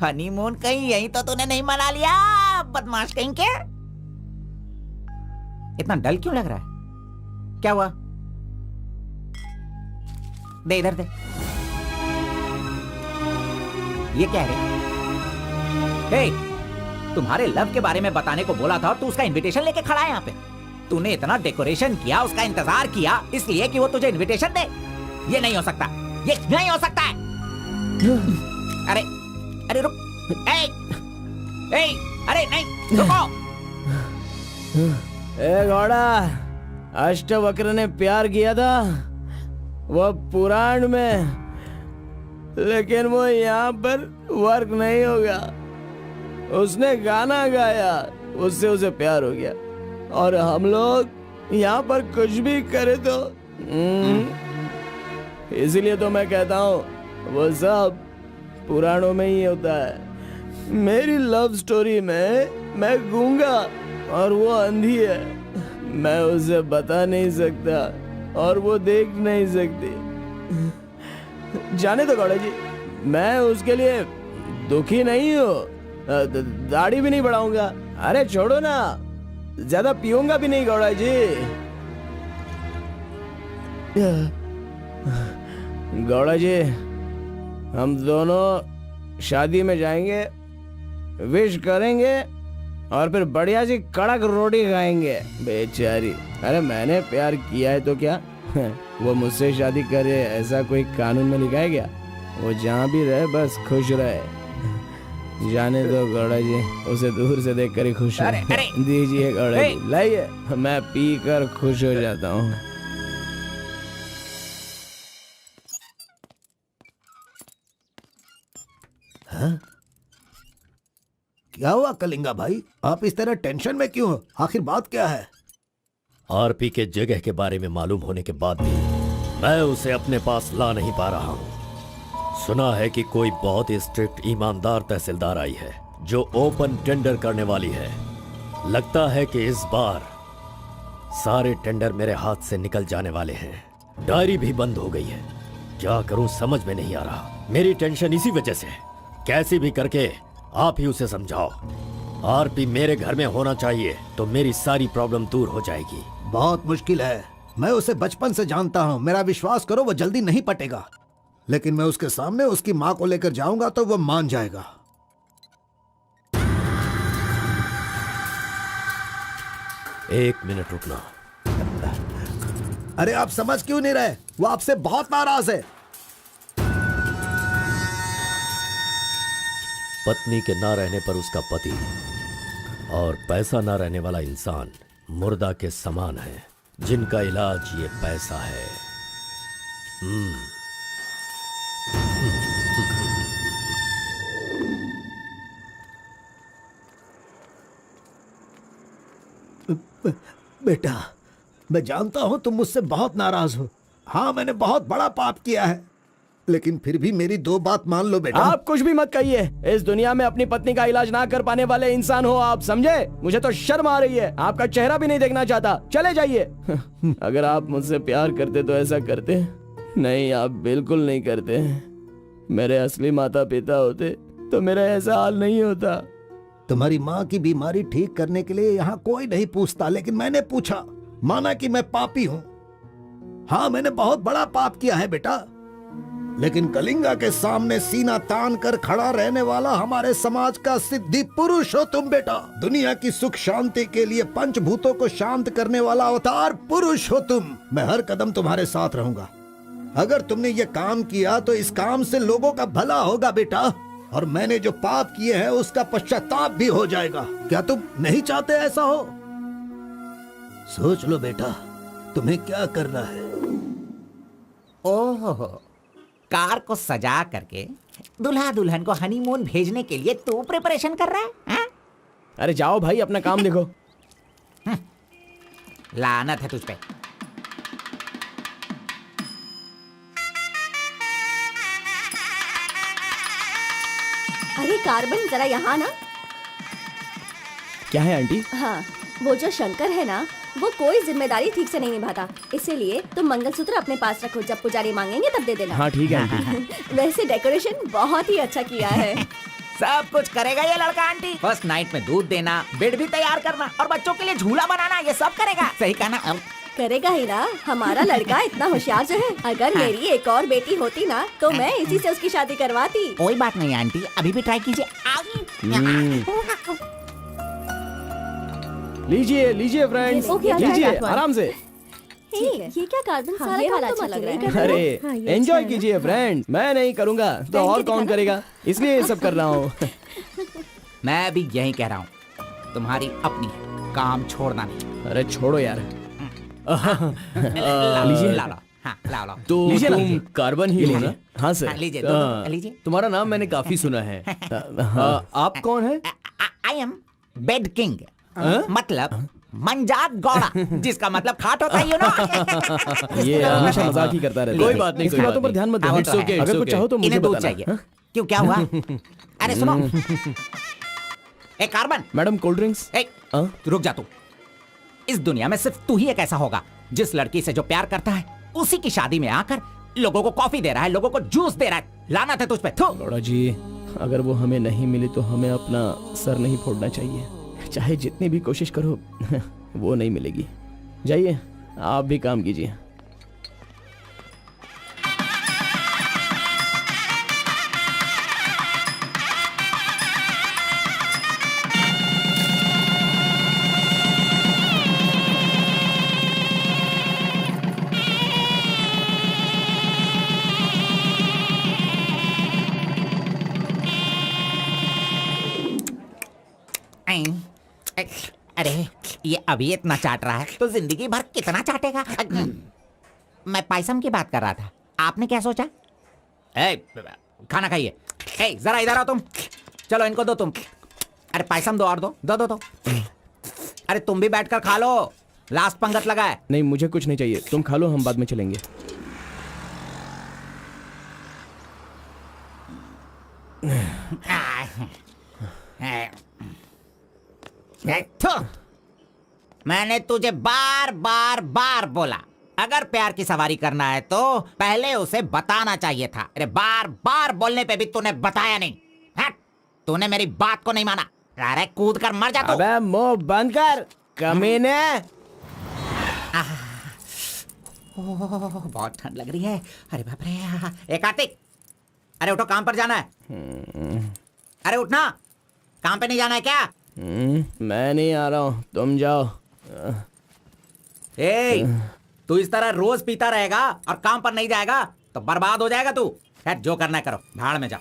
हनीमून कहीं यहीं तो तूने नहीं मना लिया, बदमाश कहीं के? इतना डल क्यों लग रहा है? क्या हुआ? दे इधर दे। ये क्या है? तुम्हारे लव के बारे में बताने को बोला था और तू उसका इनविटेशन लेके खड़ा है यहाँ पे। तूने इतना डेकोरेशन किया, उसका इंतजार किया इसलिए कि वो तुझे इनविटेशन दे। ये नहीं हो सकता, ये नहीं हो सकता है। अरे अरे रुक, अरे नहीं रुको। घोड़ा, अष्टवक्र ने प्यार किया था वो पुराण में, लेकिन वो यहाँ पर वर्क नहीं होगा। उसने गाना गाया, उससे उसे प्यार हो गया, और हम लोग यहाँ पर कुछ भी करे तो इसलिए तो मैं कहता हूँ वो सब पुराणों में ही होता है। मेरी लव स्टोरी में मैं गूंगा और वो अंधी है। मैं उसे बता नहीं सकता और वो देख नहीं सकती। जाने दो गौड़ा जी, मैं उसके लिए दुखी नहीं हूँ, दाढ़ी भी नहीं बढ़ाऊंगा। अरे छोड़ो ना, ज्यादा पीऊंगा भी नहीं गौड़ा जी। गौड़ा जी, हम दोनों शादी में जाएंगे, विश करेंगे और फिर बढ़िया सी कड़क रोटी खाएंगे। बेचारी, अरे मैंने प्यार किया है तो क्या वो मुझसे शादी करे ऐसा कोई कानून में लिखा है क्या? वो जहाँ भी रहे बस खुश रहे। जाने दो गौड़ा जी, उसे दूर से देखकर ही खुश है। दीजिए गौड़ा जी, लाइए, मैं पी कर खुश हो जाता हूँ। हाँ? क्या हुआ कलिंगा भाई, आप इस तरह टेंशन में क्यों हो? आखिर बात क्या है? आरपी के जगह के बारे में मालूम होने के बाद भी मैं उसे अपने पास ला नहीं पा रहा हूँ। सुना है कि कोई बहुत ही स्ट्रिक्ट ईमानदार तहसीलदार आई है जो ओपन टेंडर करने वाली है। लगता है कि इस बार सारे टेंडर मेरे हाथ से निकल जाने वाले हैं। डायरी भी बंद हो गई है। क्या करूं समझ में नहीं आ रहा। मेरी टेंशन इसी वजह से है। कैसे भी करके आप ही उसे समझाओ। आरपी मेरे घर में होना चाहिए तो मेरी सारी प्रॉब्लम दूर हो जाएगी। बहुत मुश्किल है। मैं उसे बचपन से जानता हूँ, मेरा विश्वास करो वो जल्दी नहीं पटेगा। लेकिन मैं उसके सामने उसकी माँ को लेकर जाऊंगा तो वो मान जाएगा। एक मिनट रुकना। अरे आप समझ क्यों नहीं रहे? वो आपसे बहुत नाराज है। पत्नी के ना रहने पर उसका पति और पैसा ना रहने वाला इंसान मुर्दा के समान है, जिनका इलाज ये पैसा है। बेटा, मैं जानता हूं तुम मुझसे बहुत नाराज हो। हाँ, मैंने बहुत बड़ा पाप किया है, लेकिन फिर भी मेरी दो बात मान लो बेटा। आप कुछ भी मत कहिए। इस दुनिया में अपनी पत्नी का इलाज ना कर पाने वाले इंसान हो आप, समझे? मुझे तो शर्म आ रही है। आपका चेहरा भी नहीं देखना चाहता। चले जाइए। अगर आप मुझसे प्यार करते तो ऐसा करते। नहीं, आप बिल्कुल नहीं करते। मेरे असली माता पिता होते तो मेरा ऐसा हाल नहीं होता। तुम्हारी माँ की बीमारी ठीक करने के लिए यहाँ कोई नहीं पूछता, लेकिन मैंने पूछा। माना कि मैं पापी हूँ। हाँ, मैंने बहुत बड़ा पाप किया है बेटा, लेकिन कलिंगा के सामने सीना तान कर खड़ा रहने वाला हमारे समाज का सिद्धि पुरुष हो तुम बेटा। दुनिया की सुख शांति के लिए पंचभूतों को शांत करने वाला अवतार पुरुष हो तुम। मैं हर कदम तुम्हारे साथ रहूंगा। अगर तुमने ये काम किया तो इस काम से लोगों का भला होगा बेटा, और मैंने जो पाप किए हैं उसका पश्चाताप भी हो जाएगा। क्या तुम नहीं चाहते ऐसा हो? सोच लो बेटा, तुम्हें क्या करना है। ओहो, कार को सजा करके दुल्हा दुल्हन को हनीमून भेजने के लिए तू प्रिपरेशन कर रहा है, हा? अरे जाओ भाई, अपना काम देखो। लानत है तुझ पे। अरे कार्बन, जरा यहाँ ना। क्या है आंटी? हाँ, वो जो शंकर है ना, वो कोई जिम्मेदारी ठीक से नहीं निभाता। इसीलिए तुम मंगलसूत्र अपने पास रखो, जब पुजारी मांगेंगे तब दे देना। हाँ ठीक है आंटी। वैसे डेकोरेशन बहुत ही अच्छा किया है। सब कुछ करेगा ये लड़का आंटी। फर्स्ट नाइट में दूध देना, बेड भी तैयार करना और बच्चों के लिए झूला बनाना, ये सब करेगा। सही कहा ना? करेगा ही ना, हमारा लड़का इतना होशियार जो है। अगर मेरी एक और बेटी होती ना तो मैं इसी से उसकी शादी करवाती। कोई बात नहीं आंटी, अभी भी ट्राई कीजिए। लीजिए लीजिए फ्रेंड्स, ओके, लीजिए अच्छा, आराम से। ये क्या कार्बन सारा ये काम वाला तो अच्छा लग लग रहा रहा है। अरे हाँ, ये एंजॉय अच्छा है। कीजिए फ्रेंड्स, मैं नहीं करूँगा तो और कौन करेगा, इसलिए ये सब कर रहा हूँ। मैं भी यही कह रहा हूँ, तुम्हारी अपनी काम छोड़ना नहीं। अरे छोड़ो यार। लीजिए, ला लो। हाँ, ला लो। तो लीजिए ना, तुम कार्बन ही लो ना? हाँ सर। हाँ, लीजिए, दो, हाँ, लीजिए। तुम्हारा नाम मैंने काफी सुना है। आप कौन है? आई एम बेड किंग, मतलब मंजात गौड़ा, जिसका मतलब खाट होता है, यू नो। ये हमेशा मजाक ही करता रहता है। कोई बात नहीं, इसकी कोई बातों बात पर ध्यान मत नहीं। दो। It's okay, it's अगर कुछ okay। चाहो तो मुझे इन्हें दूध बताना। चाहिए। हाँ? क्यों, क्या हुआ? अरे सुनो, ए कार्बन, मैडम कोल्ड ड्रिंक्स। ए, रुक जा तू। इस दुनिया में सिर्फ तू ही एक ऐसा होगा जिस लड़की से जो प्यार करता है उसी की शादी में आकर लोगों को कॉफी दे रहा है, लोगों को जूस दे रहा है। लानत है तुझ पे। थू। गौड़ा जी, अगर वो हमें नहीं मिली तो हमें अपना सर नहीं फोड़ना चाहिए। चाहे जितनी भी कोशिश करो वो नहीं मिलेगी। जाइए, आप भी काम कीजिए। अरे ये अभी इतना चाट रहा है तो जिंदगी भर कितना चाटेगा। मैं पायसम की बात कर रहा था, आपने क्या सोचा? खाना खाइए। जरा इधर आओ तुम। चलो इनको दो तुम। अरे पायसम दो और दो दो दो दो। अरे तुम भी बैठकर खा लो, लास्ट पंगत लगा है। नहीं, मुझे कुछ नहीं चाहिए, तुम खा लो, हम बाद में चलेंगे। मैंने तुझे बार बार बार बोला, अगर प्यार की सवारी करना है तो पहले उसे बताना चाहिए था। अरे बार बार बोलने पे भी तूने बताया नहीं। हट, तूने मेरी बात को नहीं माना। अरे कूद कर मर जा तू। अबे मुंह बंद कर कमीने। बहुत ठंड लग रही है। अरे बाप रे। ए कार्तिक, अरे उठो, काम पर जाना है। अरे उठना, काम पे नहीं जाना है क्या? मैं नहीं आ रहा हूँ, तुम जाओ। ए, तू इस तरह रोज पीता रहेगा और काम पर नहीं जाएगा तो बर्बाद हो जाएगा तू। खैर जो करना है करो, भाड़ में जाओ।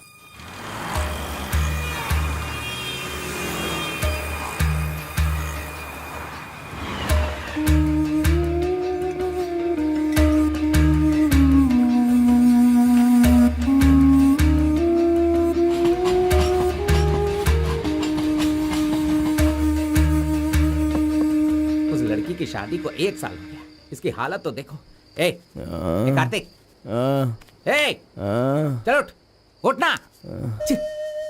की शादी को 1 साल हो गया, इसकी हालत तो देखो। ए कार्तिक, चलो उठना।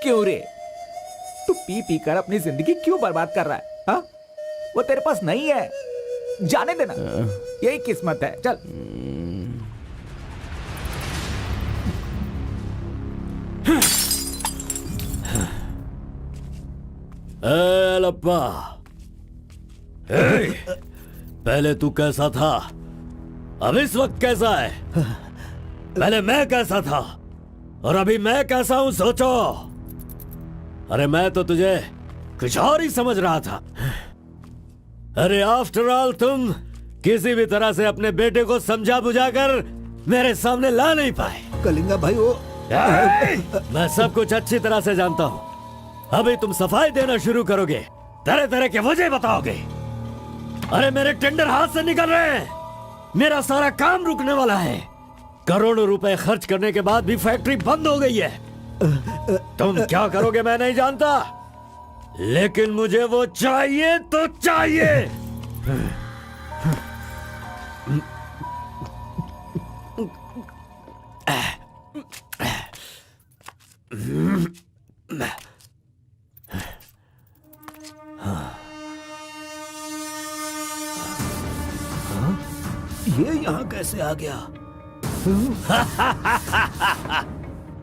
क्यों रे, तू पी पी कर अपनी जिंदगी क्यों बर्बाद कर रहा है? हा? वो तेरे पास नहीं है, जाने देना, यही किस्मत है। चल। लप्पा, पहले तू कैसा था, अब इस वक्त कैसा है? पहले मैं कैसा था और अभी मैं कैसा हूं, सोचो। अरे मैं तो तुझे कुछ और ही समझ रहा था। अरे आफ्टर ऑल तुम किसी भी तरह से अपने बेटे को समझा बुझाकर मेरे सामने ला नहीं पाए। कलिंगा भाई, वो मैं सब कुछ अच्छी तरह से जानता हूं। अभी तुम सफाई देना शुरू करोगे, तरह तरह के वजह बताओगे। अरे मेरे टेंडर हाथ से निकल रहे हैं, मेरा सारा काम रुकने वाला है। करोड़ों रुपए खर्च करने के बाद भी फैक्ट्री बंद हो गई है। तुम क्या करोगे मैं नहीं जानता, लेकिन मुझे वो चाहिए तो चाहिए। ये यहाँ कैसे आ गया?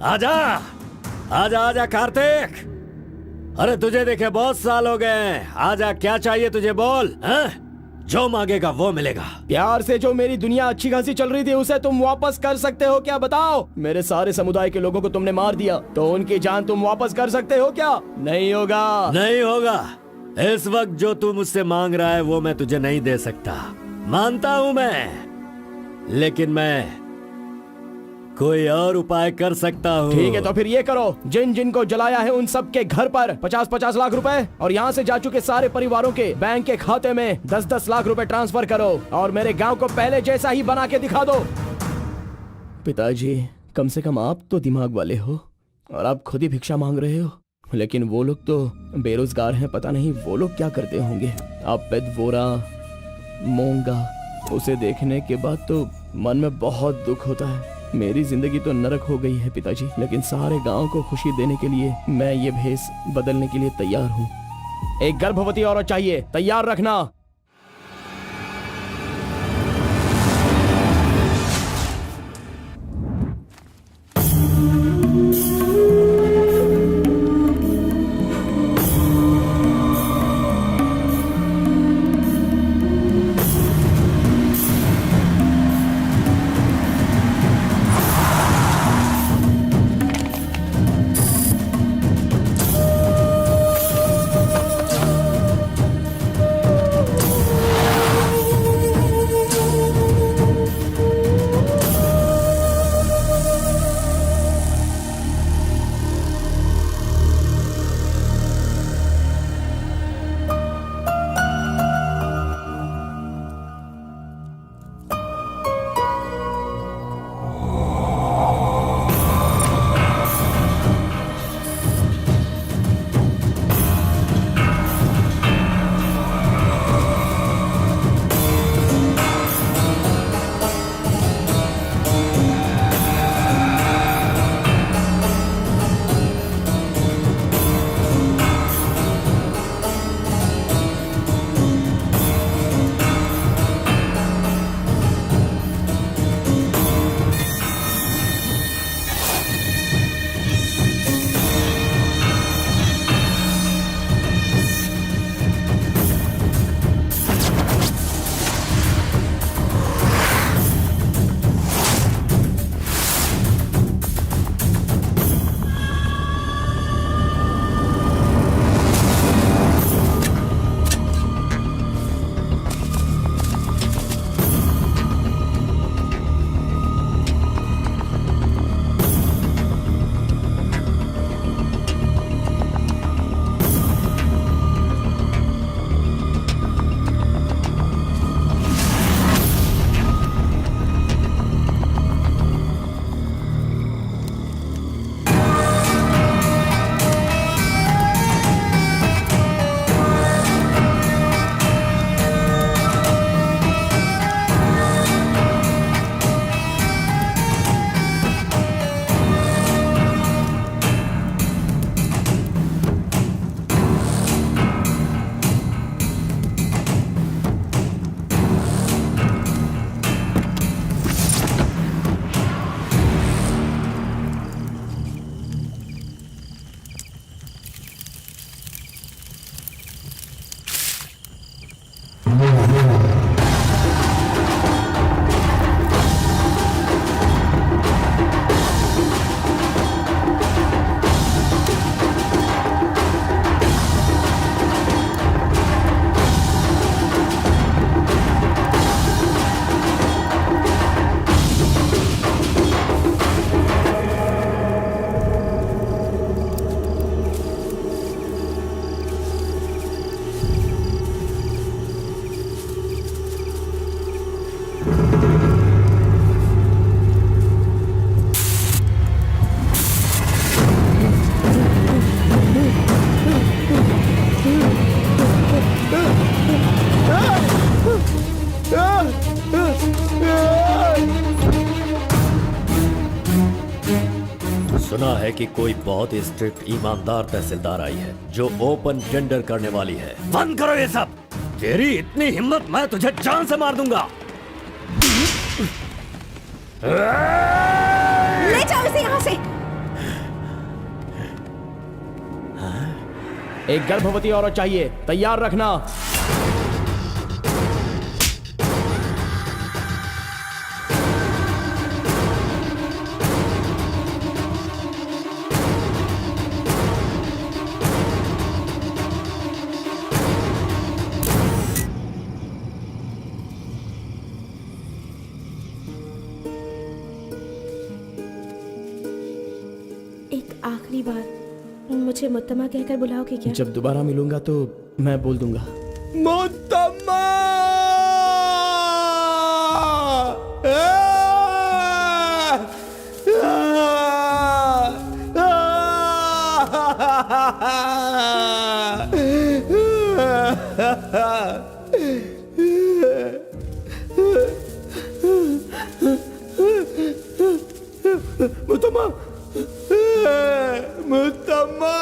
आजा आजा आजा कार्तिक, अरे तुझे देखे बहुत साल हो गए, आजा क्या चाहिए तुझे बोल, हैं? जो मांगेगा वो मिलेगा। प्यार से जो मेरी दुनिया अच्छी खासी चल रही थी उसे तुम वापस कर सकते हो क्या, बताओ? मेरे सारे समुदाय के लोगों को तुमने मार दिया, तो उनकी जान तुम वापस कर सकते हो क्या? नहीं होगा। नहीं होगा। इस वक्त जो तू मुझसे मांग रहा है वो मैं तुझे नहीं दे सकता, मानता हूं मैं, लेकिन मैं कोई और उपाय कर सकता हूँ। ठीक है, तो फिर ये करो, जिन जिन को जलाया है उन सब के घर पर 50-50 लाख रुपए और यहाँ से जा चुके सारे परिवारों के बैंक के खाते में 10-10 लाख रुपए ट्रांसफर करो और मेरे गांव को पहले जैसा ही बना के दिखा दो। पिताजी, कम से कम आप तो दिमाग वाले हो और आप खुद ही भिक्षा मांग रहे हो, लेकिन वो लोग तो बेरोजगार हैं, पता नहीं वो लोग क्या करते होंगे। आप पेदवोरा मोंगा, उसे देखने के बाद तो मन में बहुत दुख होता है। मेरी जिंदगी तो नरक हो गई है पिताजी, लेकिन सारे गांव को खुशी देने के लिए मैं ये भेष बदलने के लिए तैयार हूँ। एक गर्भवती औरत चाहिए, तैयार रखना। सुना है कि कोई बहुत ही स्ट्रिक्ट ईमानदार तहसीलदार आई है जो ओपन टेंडर करने वाली है। बंद करो ये सब, तेरी इतनी हिम्मत मैं तुझे जान से मार दूंगा। ले जाओ इसे यहाँ से। एक गर्भवती औरत चाहिए, तैयार रखना। एक आखिरी बार मुझे मुत्तमा कहकर बुलाओगे क्या? जब दोबारा मिलूंगा तो मैं बोल दूंगा। मुत्तम्मा! मुत्तम्मा! मुत्तम्मा!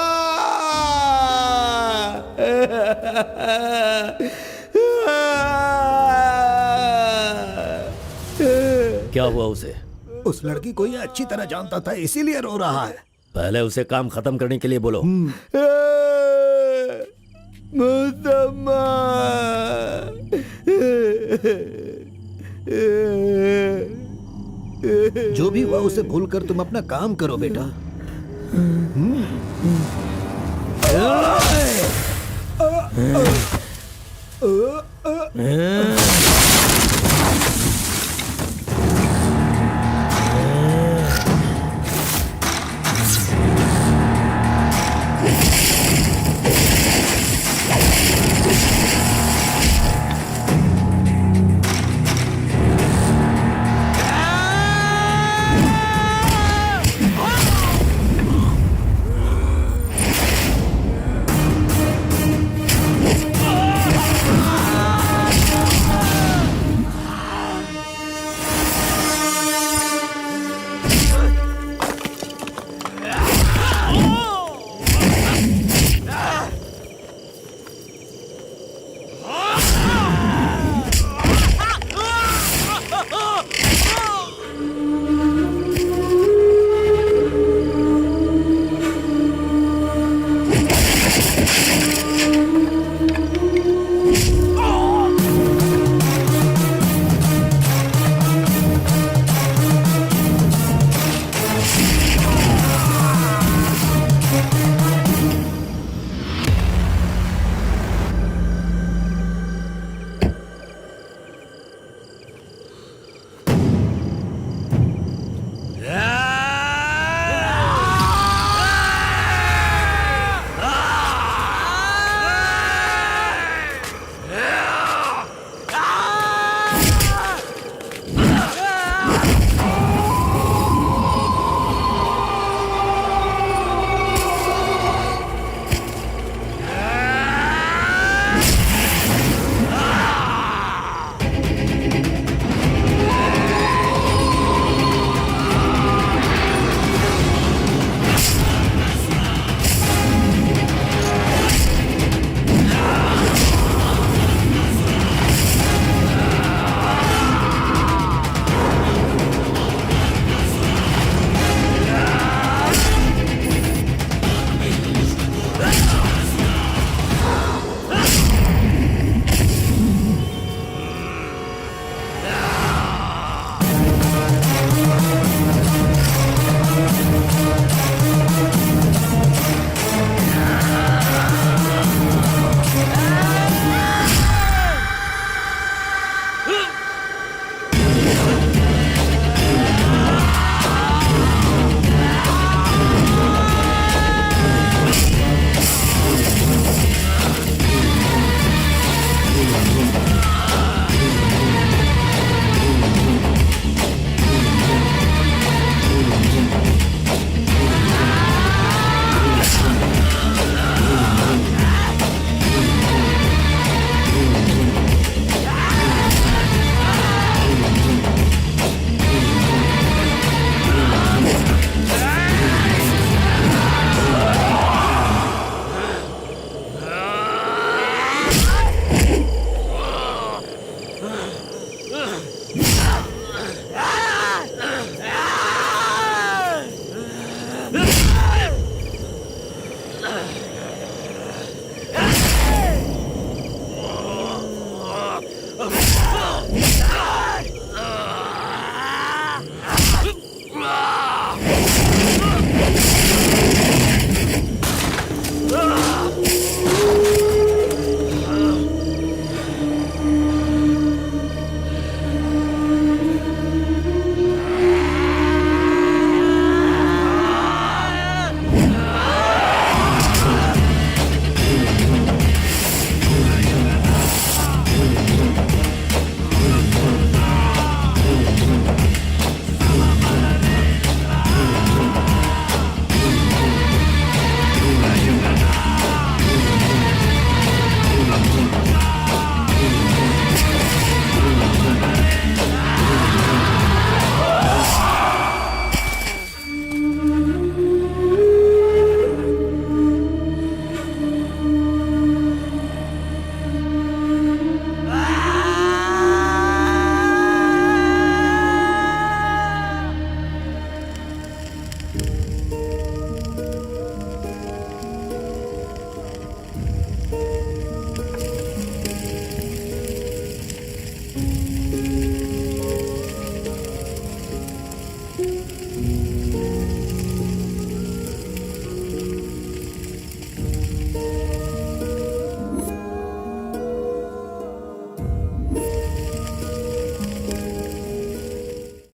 क्या हुआ उसे? उस लड़की को ये अच्छी तरह जानता था, इसीलिए रो रहा है। पहले उसे काम खत्म करने के लिए बोलो। मुत्तम्मा! जो भी हुआ उसे भूलकर तुम अपना काम करो बेटा।